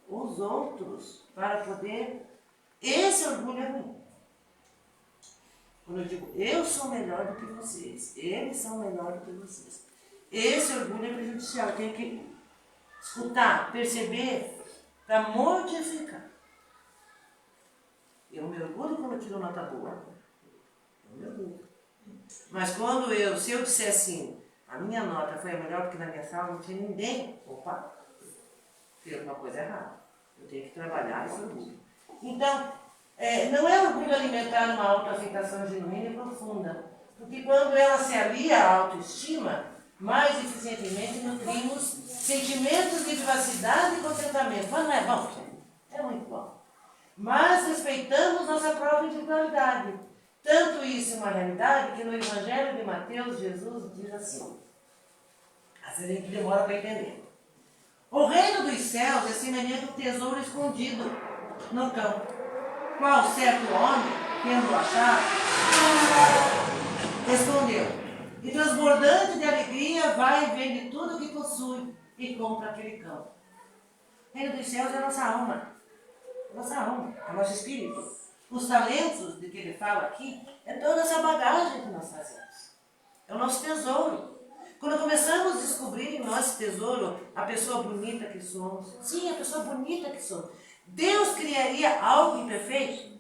os outros para poder... Esse orgulho é ruim. Quando eu digo, eu sou melhor do que vocês, eles são melhor do que vocês. Esse orgulho é prejudicial. Eu tenho que escutar, perceber, para mortificar. Eu me orgulho quando eu tiro nota boa. Eu me orgulho. Mas se eu disser assim, a minha nota foi a melhor porque na minha sala não tinha ninguém. Opa, fiz alguma coisa errada. Eu tenho que trabalhar esse orgulho. Então, não é orgulho alimentar uma autoaceitação genuína e profunda, porque quando ela se alia à autoestima, mais eficientemente nutrimos sentimentos de privacidade e contentamento. Mas não é bom, gente? É muito bom. Mas respeitamos nossa própria individualidade. Tanto isso é uma realidade que no Evangelho de Mateus, Jesus diz assim, às vezes a gente demora para entender. O reino dos céus é semelhante a um tesouro escondido no campo. Qual certo homem, tendo achado, respondeu, e transbordante de alegria vai e vende tudo o que possui e compra aquele campo. O reino dos céus é a nossa alma, é o nosso espírito. Os talentos de que ele fala aqui é toda essa bagagem que nós fazemos. É o nosso tesouro. Quando começamos a descobrir em nosso tesouro a pessoa bonita que somos, sim, a pessoa bonita que somos, Deus criaria algo imperfeito?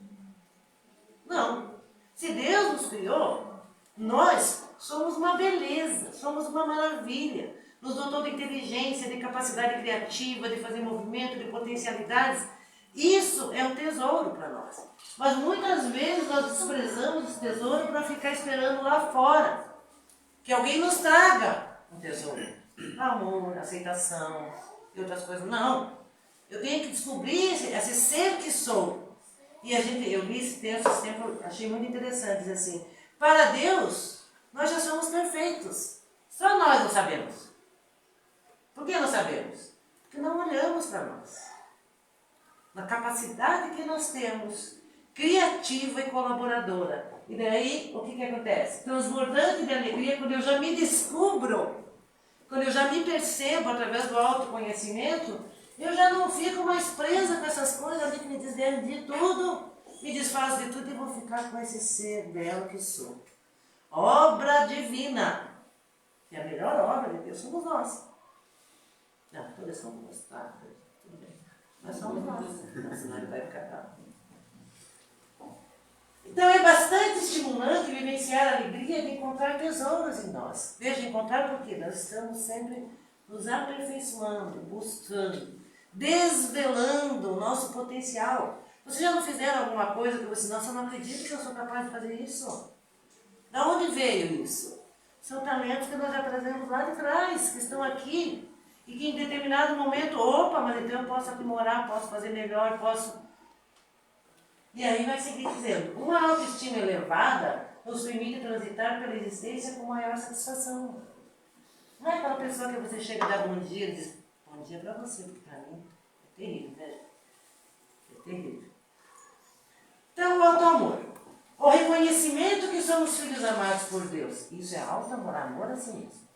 Não. Se Deus nos criou, nós somos uma beleza, somos uma maravilha. Nos dotou de inteligência, de capacidade criativa, de fazer movimento, de potencialidades. Isso é um tesouro para nós. Mas muitas vezes nós desprezamos esse tesouro para ficar esperando lá fora que alguém nos traga um tesouro. Amor, aceitação e outras coisas. Não. Eu tenho que descobrir esse ser que sou. E eu li esse texto esse tempo, achei muito interessante. Diz assim, para Deus, nós já somos perfeitos. Só nós não sabemos. Por que não sabemos? Porque não olhamos para nós. Na capacidade que nós temos, criativa e colaboradora. E daí, o que acontece? Transbordante de alegria, quando eu já me descubro, quando eu já me percebo através do autoconhecimento, eu já não fico mais presa com essas coisas que me desdém de tudo, me desfaz de tudo e vou ficar com esse ser belo que sou. Obra divina. E a melhor obra de Deus somos nós. Não, todas são boas, tá? Tudo bem. Nós somos nós. Senão ele vai ficar bravo. Então é bastante estimulante vivenciar a alegria de encontrar tesouros em nós. Veja, encontrar porque nós estamos sempre nos aperfeiçoando, buscando, desvelando o nosso potencial. Vocês já não fizeram alguma coisa que você, nossa, eu não acredito que eu sou capaz de fazer isso? Da onde veio isso? São talentos que nós já trazemos lá de trás, que estão aqui. E que em determinado momento, opa, mas então eu posso aprimorar, posso fazer melhor, posso... E aí vai seguir dizendo, uma autoestima elevada nos permite transitar pela existência com maior satisfação. Não é aquela pessoa que você chega e dá bom dia e diz, bom dia pra você, porque pra mim é terrível, né? É terrível. Então, o auto-amor. O reconhecimento que somos filhos amados por Deus. Isso é auto-amor, amor a si mesmo.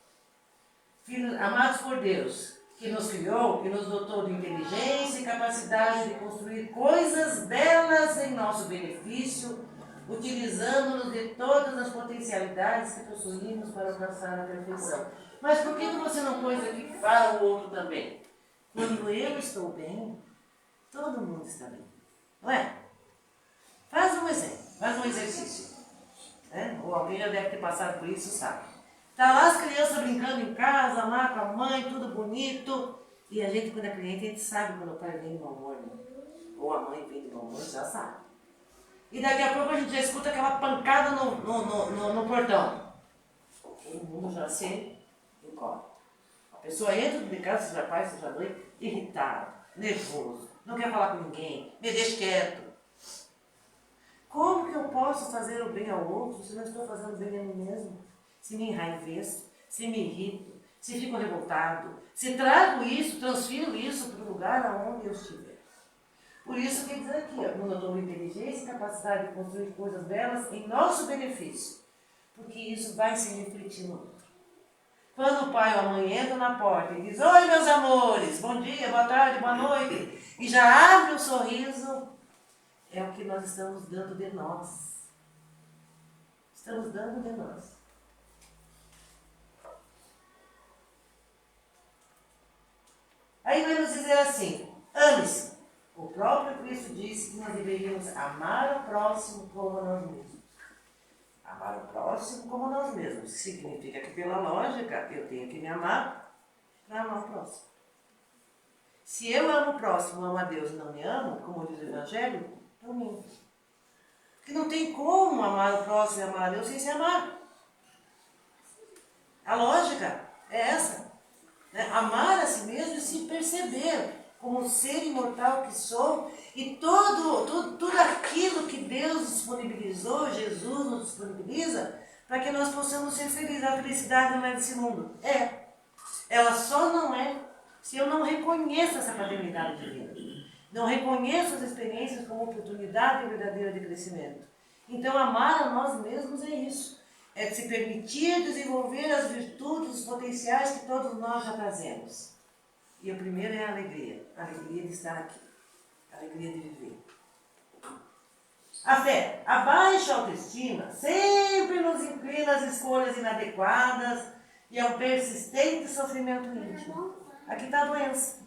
Filhos amados por Deus, que nos criou, que nos dotou de inteligência e capacidade de construir coisas belas em nosso benefício, utilizando-nos de todas as potencialidades que possuímos para alcançar a perfeição. Mas por que você não pôs aqui para o outro também? Quando eu estou bem, todo mundo está bem. Não é? Faz um exemplo, faz um exercício. Né? Ou alguém já deve ter passado por isso, sabe? Tá lá as crianças brincando em casa, lá com a mãe, tudo bonito. E a gente, quando é cliente, a gente sabe quando o pai vem de mau humor, né? Ou a mãe vem de mau humor, já sabe. E daqui a pouco a gente já escuta aquela pancada no portão. Todo mundo já se encobre. A pessoa entra de casa, seja pai, seja mãe, irritado, nervoso, não quer falar com ninguém, me deixa quieto. Como que eu posso fazer o bem ao outro se não estou fazendo bem a mim mesmo? Se me enraiveço, se me irrito, se fico revoltado, se trago isso, transfiro isso para o lugar aonde eu estiver. Por isso que diz aqui, quando eu dou inteligência e capacidade de construir coisas belas em nosso benefício, porque isso vai se refletir no outro. Quando o pai ou a mãe entra na porta e diz, oi meus amores, bom dia, boa tarde, boa noite, e já abre um sorriso, é o que nós estamos dando de nós. Estamos dando de nós. Aí vai nos dizer assim, ame-se. O próprio Cristo disse que nós deveríamos amar o próximo como a nós mesmos. Amar o próximo como a nós mesmos. Significa que, pela lógica, eu tenho que me amar para amar o próximo. Se eu amo o próximo, amo a Deus e não me amo, como diz o Evangelho, eu minto. Porque não tem como amar o próximo e amar a Deus sem se amar. A lógica é essa. Né? Amar a si mesmo e se perceber como ser imortal que sou e tudo aquilo que Deus disponibilizou, Jesus nos disponibiliza, para que nós possamos ser felizes. A felicidade não é desse mundo. É. Ela só não é se eu não reconheço essa paternidade divina. Não reconheço as experiências como oportunidade verdadeira de crescimento. Então, amar a nós mesmos é isso. É se permitir desenvolver as virtudes, os potenciais que todos nós já trazemos. E o primeiro é a alegria de estar aqui, a alegria de viver. A fé, a baixa autoestima sempre nos inclina às escolhas inadequadas e ao persistente sofrimento íntimo. Aqui está a doença.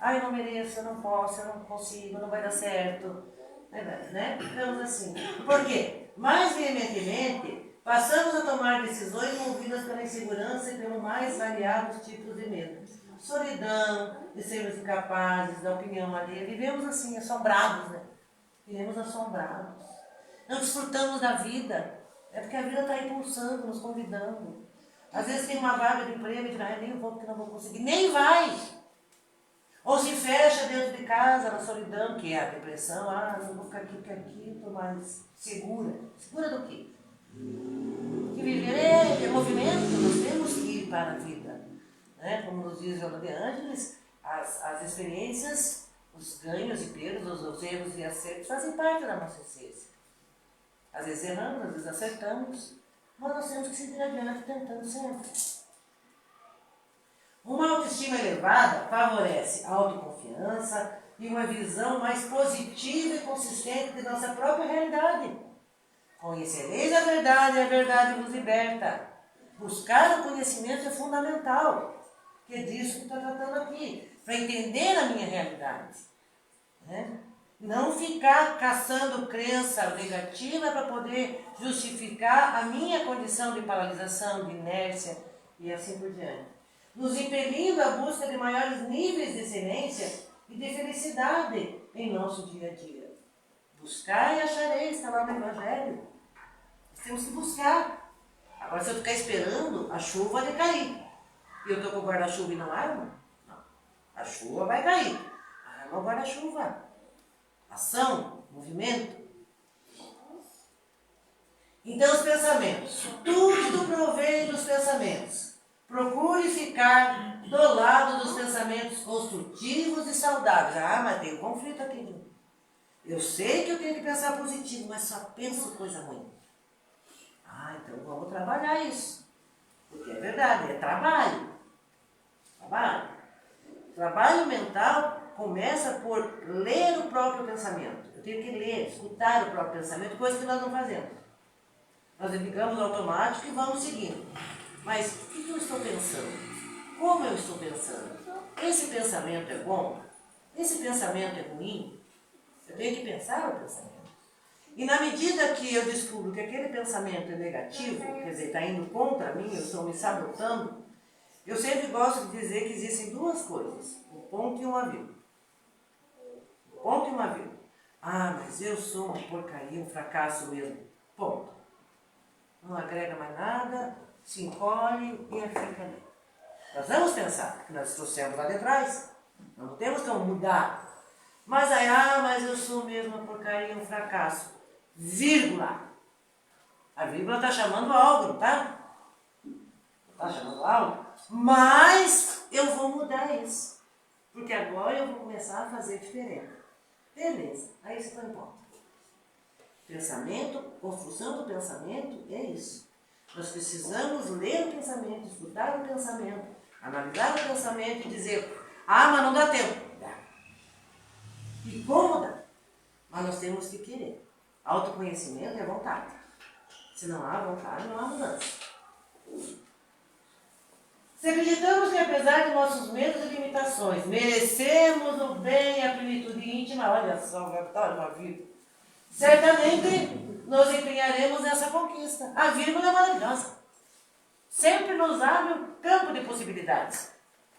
Eu não mereço, eu não posso, eu não consigo, não vai dar certo. Né? Ficamos assim. Por quê? Mais veementemente, passamos a tomar decisões movidas pela insegurança e pelos mais variados tipos de medo. Solidão, de sermos incapazes, da opinião alheia. Vivemos assim, assombrados, né? Vivemos assombrados. Não desfrutamos da vida. É porque a vida está impulsando, nos convidando. Às vezes tem uma vaga de emprego e diz, nem vou porque não vou conseguir. Nem vai! Ou se fecha dentro de casa, na solidão, que é a depressão. Não vou ficar aqui porque aqui estou mais segura. Segura do quê? Que viver é movimento, nós temos que ir para a vida. Né? Como nos diz Joana de Ângeles, as experiências, os ganhos e perdas, os erros e acertos fazem parte da nossa essência. Às vezes erramos, às vezes acertamos, mas nós temos que seguir adiante tentando sempre. Uma autoestima elevada favorece a autoconfiança e uma visão mais positiva e consistente de nossa própria realidade. Conhecereis a verdade vos liberta. Buscar o conhecimento é fundamental. Que é disso que estou tratando aqui, para entender a minha realidade. Né? Não ficar caçando crença negativa para poder justificar a minha condição de paralisação, de inércia e assim por diante. Nos impelindo à busca de maiores níveis de excelência e de felicidade em nosso dia a dia. Buscar e achareis, está lá no Evangelho. Nós temos que buscar. Agora, se eu ficar esperando, a chuva vai cair. E eu estou com o guarda-chuva e não armo, A chuva vai cair. Arma o guarda-chuva. Ação, movimento. Então, os pensamentos. Tudo provém dos pensamentos. Procure ficar do lado dos pensamentos construtivos e saudáveis. Ah, mas tem um conflito aqui. Eu sei que eu tenho que pensar positivo, mas só penso coisa ruim. Ah, então vamos trabalhar isso. Porque é verdade, é trabalho. Trabalho. Trabalho mental começa por ler o próprio pensamento. Eu tenho que ler, escutar o próprio pensamento, coisa que nós não fazemos. Nós ligamos no automático e vamos seguindo. Mas o que eu estou pensando? Como eu estou pensando? Esse pensamento é bom? Esse pensamento é ruim? Eu tenho que pensar o pensamento. E na medida que eu descubro que aquele pensamento é negativo, quer dizer, está indo contra mim, eu estou me sabotando, eu sempre gosto de dizer que existem duas coisas, um ponto e uma vírgula. Um ponto e uma vírgula. Ah, mas eu sou uma porcaria, um fracasso mesmo. Ponto. Não agrega mais nada, se encolhe e fica ali. Nós vamos pensar, porque nós trouxemos lá de trás. Não temos como mudar. Mas aí, mas eu sou mesmo uma porcaria, um fracasso. Vírgula. A vírgula está chamando algo, não tá? Está chamando algo. Mas eu vou mudar isso. Porque agora eu vou começar a fazer diferente. Beleza, aí você põe ponto. Pensamento, construção do pensamento é isso. Nós precisamos ler o pensamento, escutar o pensamento, analisar o pensamento e dizer, mas não dá tempo. Dá. E como dá? Mas nós temos que querer. Autoconhecimento é vontade. Se não há vontade, não há mudança. Se acreditamos que apesar de nossos medos e limitações, merecemos o bem e a plenitude íntima, olha só, olha uma vida. Certamente nos empenharemos nessa conquista. A vírgula é maravilhosa. Sempre nos abre um campo de possibilidades.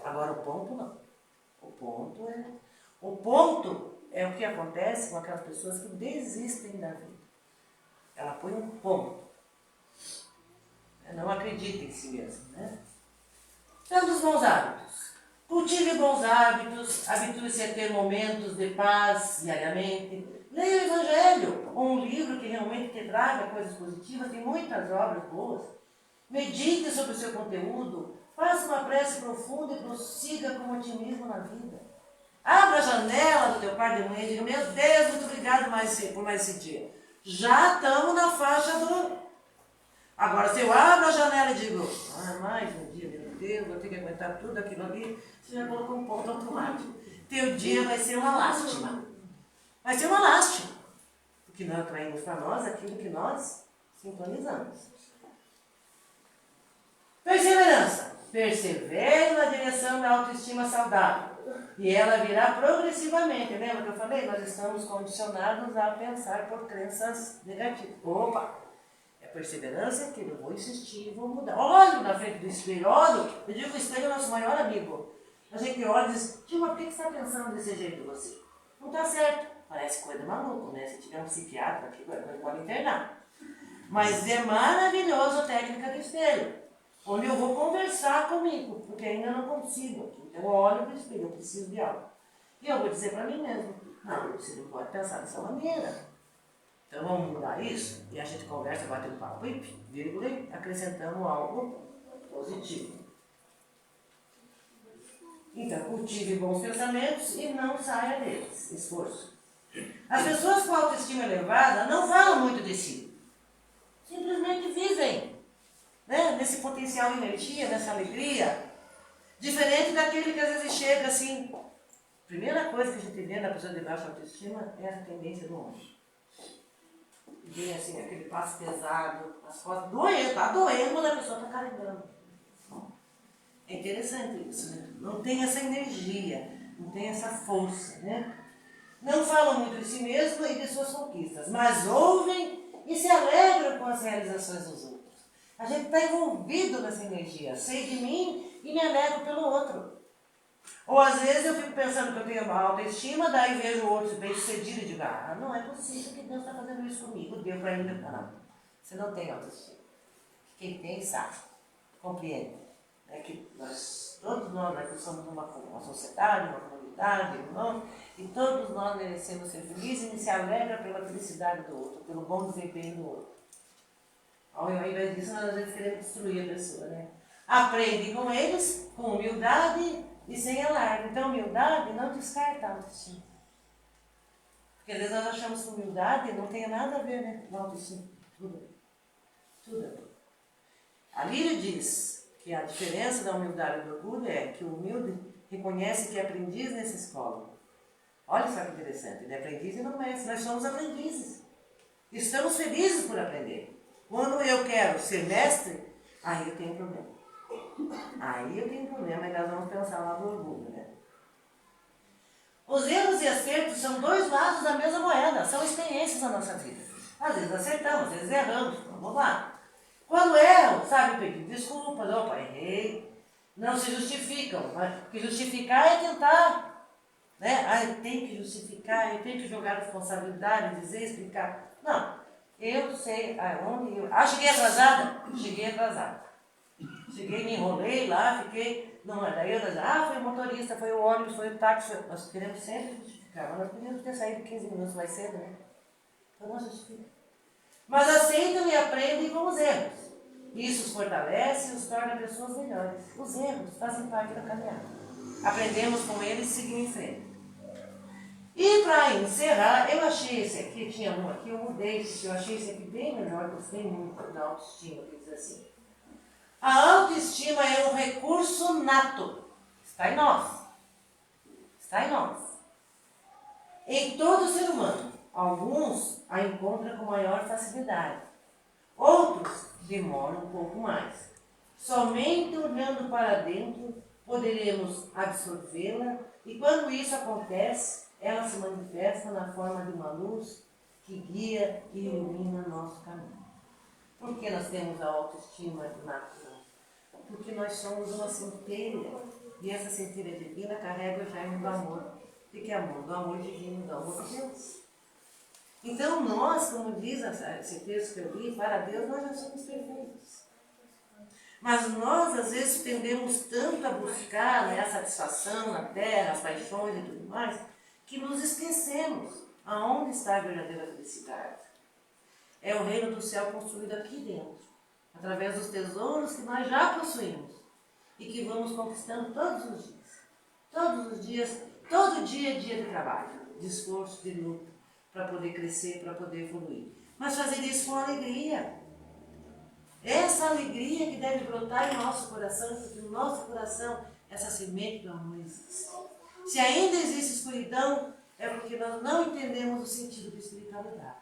Agora o ponto não. O ponto é o que acontece com aquelas pessoas que desistem da vida. Ela põe um ponto. Não acredita em si mesma, né? Então, dos bons hábitos. Cultive bons hábitos, habitue-se a ter momentos de paz diariamente. Leia o Evangelho, ou um livro que realmente te traga coisas positivas, tem muitas obras boas. Medite sobre o seu conteúdo, faça uma prece profunda e prossiga com otimismo na vida. Abra a janela do teu quarto de manhã e diga, meu Deus, muito obrigado por mais esse dia. Já estamos na faixa do... Agora, se eu abro a janela e digo, mais um dia, meu Deus, vou ter que aguentar tudo aquilo ali, você já colocou um ponto automático. Teu dia vai ser uma lástima. Vai ser uma lástima. Porque nós atraímos para nós aquilo que nós sintonizamos. Perseverança. Persevere na direção da autoestima saudável. E ela virá progressivamente. Lembra que eu falei? Nós estamos condicionados a pensar por crenças negativas. Opa! É perseverança que eu vou insistir, vou mudar. Olho na frente do espelho, olho. Eu digo que o espelho é o nosso maior amigo. A gente olha e diz, Dilma, por que você está pensando desse jeito de você? Não está certo. Parece coisa maluca, né? Se tiver um psiquiatra aqui, não pode internar. Mas é maravilhoso a técnica do espelho. Onde eu vou conversar comigo, porque ainda não consigo. Então eu olho para o espelho, eu preciso de algo. E eu vou dizer para mim mesmo, não, você não pode pensar dessa maneira. Então vamos mudar isso, e a gente conversa, bate um papo, vírgula, e acrescentamos algo positivo. Então, cultive bons pensamentos e não saia deles. Esforço. As pessoas com autoestima elevada não falam muito de si. Simplesmente vivem, né? Nesse potencial de energia, nessa alegria. Diferente daquele que às vezes chega assim. A primeira coisa que a gente vê na pessoa de baixa autoestima é a tendência do homem. Vem assim, aquele passo pesado, as costas doendo, tá doendo quando a pessoa está carregando. É interessante isso, né? Não tem essa energia, não tem essa força, né? Não falam muito de si mesmo e de suas conquistas, mas ouvem e se alegram com as realizações dos outros. A gente está envolvido nessa energia, sei de mim e me alegro pelo outro. Ou às vezes eu fico pensando que eu tenho uma autoestima, daí vejo o outro bem sucedido e digo, não é possível que Deus está fazendo isso comigo, deu para ele. Não, você não tem autoestima. Quem tem sabe, compreende. né, que todos nós aqui somos uma sociedade, uma comunidade, irmãos, e todos nós merecemos ser felizes e se alegra pela felicidade do outro, pelo bom desempenho do outro. Ao invés disso, nós às vezes queremos destruir a pessoa, né? Aprende com eles, com humildade e sem alarde. Então, humildade não descarta a autoestima. Porque às vezes nós achamos que humildade não tem nada a ver, né, com autoestima. Tudo. A Lírio diz que a diferença da humildade e do orgulho é que o humilde reconhece que é aprendiz nessa escola. Olha só que interessante, ele é aprendiz e não mestre. Nós somos aprendizes. Estamos felizes por aprender. Quando eu quero ser mestre, aí eu tenho problema. E nós vamos pensar lá no orgulho, né? Os erros e acertos são dois lados da mesma moeda, são experiências na nossa vida. Às vezes acertamos, às vezes erramos, vamos lá. Quando erram, sabe, pedir desculpas, opa, errei. Não se justificam, mas o que justificar é tentar, né? Eu tenho que justificar, eu tenho que jogar responsabilidade, dizer, explicar. Não, eu sei aonde eu... cheguei atrasada. Cheguei, me enrolei lá, fiquei... Não, daí eu foi o motorista, foi o ônibus, foi o táxi. Nós queremos sempre justificar, mas nós podíamos ter saído 15 minutos mais cedo, né? Então não justifica. Mas aceitam e aprendem com os erros. Isso os fortalece e os torna pessoas melhores. Os erros fazem parte da caminhada. Aprendemos com eles e seguimos em frente. E para encerrar, eu achei esse aqui, tinha um aqui, eu mudei, eu achei esse aqui bem melhor, gostei muito da autoestima, que diz assim. A autoestima é um recurso nato. Está em nós. Em todo ser humano. Alguns a encontram com maior facilidade. Outros demoram um pouco mais. Somente olhando para dentro poderemos absorvê-la e quando isso acontece, ela se manifesta na forma de uma luz que guia e ilumina nosso caminho. Por que nós temos a autoestima natural? Porque nós somos uma centelha e essa centelha divina carrega o germe do amor. O que é amor? Do amor divino, do amor de Deus. Então nós, como diz esse texto que eu li, para Deus nós já somos perfeitos. Mas nós às vezes tendemos tanto a buscar, né, a satisfação na terra, as paixões e tudo mais, que nos esquecemos aonde está a verdadeira felicidade. É o reino do céu construído aqui dentro, através dos tesouros que nós já possuímos e que vamos conquistando todos os dias. Todos os dias, todo dia é dia de trabalho, de esforço, de luta, para poder crescer, para poder evoluir. Mas fazer isso com alegria. Essa alegria que deve brotar em nosso coração, porque no nosso coração essa semente do amor existe. Se ainda existe escuridão, é porque nós não entendemos o sentido da espiritualidade.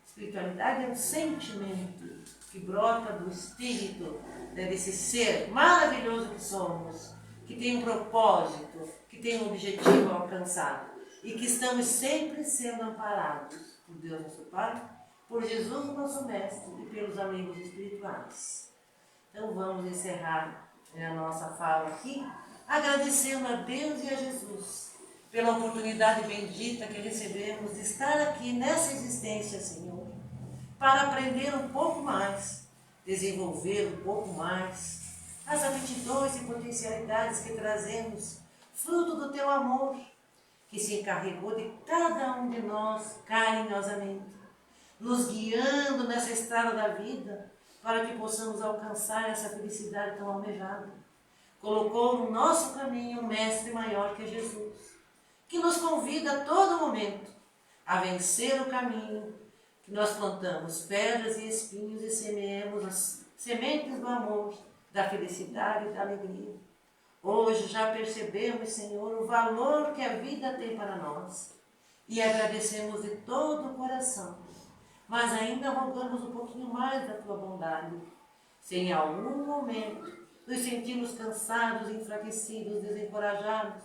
Espiritualidade é um sentimento que brota do espírito, desse ser maravilhoso que somos, que tem um propósito, que tem um objetivo alcançado e que estamos sempre sendo amparados por Deus nosso Pai, por Jesus nosso Mestre e pelos amigos espirituais. Então vamos encerrar a nossa fala aqui, agradecendo a Deus e a Jesus pela oportunidade bendita que recebemos de estar aqui nessa existência, Senhor, para aprender um pouco mais, desenvolver um pouco mais as aptidões e potencialidades que trazemos, fruto do Teu amor, que se encarregou de cada um de nós carinhosamente, nos guiando nessa estrada da vida, para que possamos alcançar essa felicidade tão almejada. Colocou no nosso caminho um mestre maior que Jesus, que nos convida a todo momento a vencer o caminho, que nós plantamos pedras e espinhos e semeemos as sementes do amor, da felicidade e da alegria. Hoje já percebemos, Senhor, o valor que a vida tem para nós e agradecemos de todo o coração, mas ainda rogamos um pouquinho mais da Tua bondade. Se em algum momento nos sentimos cansados, enfraquecidos, desencorajados,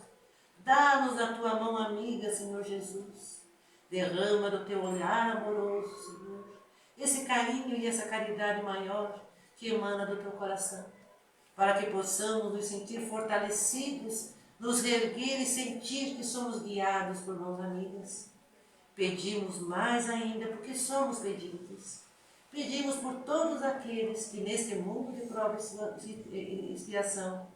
dá-nos a Tua mão amiga, Senhor Jesus. Derrama do Teu olhar amoroso, Senhor, esse carinho e essa caridade maior que emana do Teu coração, para que possamos nos sentir fortalecidos, nos reerguer e sentir que somos guiados por mãos amigas. Pedimos mais ainda, porque somos pedidos. Pedimos por todos aqueles que neste mundo de prova e expiação,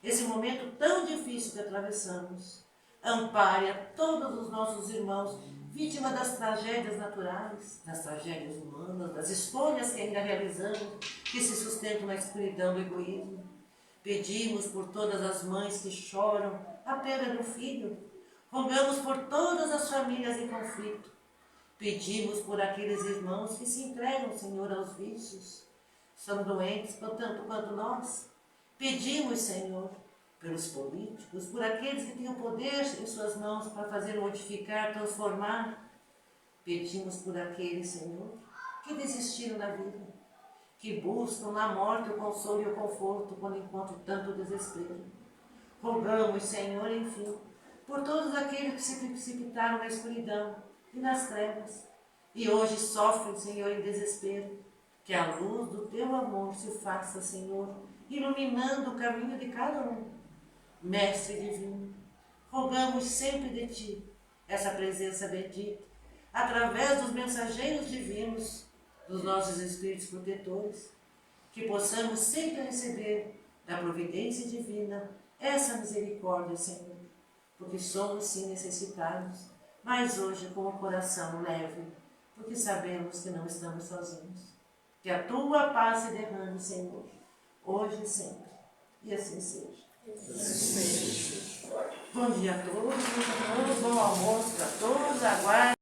esse momento tão difícil que atravessamos, ampare a todos os nossos irmãos vítimas das tragédias naturais, das tragédias humanas, das escolhas que ainda realizamos, que se sustentam na escuridão do egoísmo. Pedimos por todas as mães que choram a perda do filho. Rogamos por todas as famílias em conflito. Pedimos por aqueles irmãos que se entregam, Senhor, aos vícios. São doentes, tanto quanto nós. Pedimos, Senhor, pelos políticos, por aqueles que têm o poder em suas mãos para fazer modificar, transformar. Pedimos por aqueles, Senhor, que desistiram da vida, que buscam na morte o consolo e o conforto quando encontram tanto desespero. Rogamos, Senhor, enfim, por todos aqueles que se precipitaram na escuridão e nas trevas, e hoje sofrem, Senhor, em desespero, que a luz do Teu amor se faça, Senhor, iluminando o caminho de cada um. Mestre divino, rogamos sempre de Ti essa presença bendita, através dos mensageiros divinos, dos nossos Espíritos protetores, que possamos sempre receber da providência divina essa misericórdia, Senhor, porque somos sim necessitados, mas hoje com o coração leve, porque sabemos que não estamos sozinhos. Que a Tua paz se derrame, Senhor, hoje e sempre, e assim seja. Bom dia a todos, bom almoço para todos, aguardem.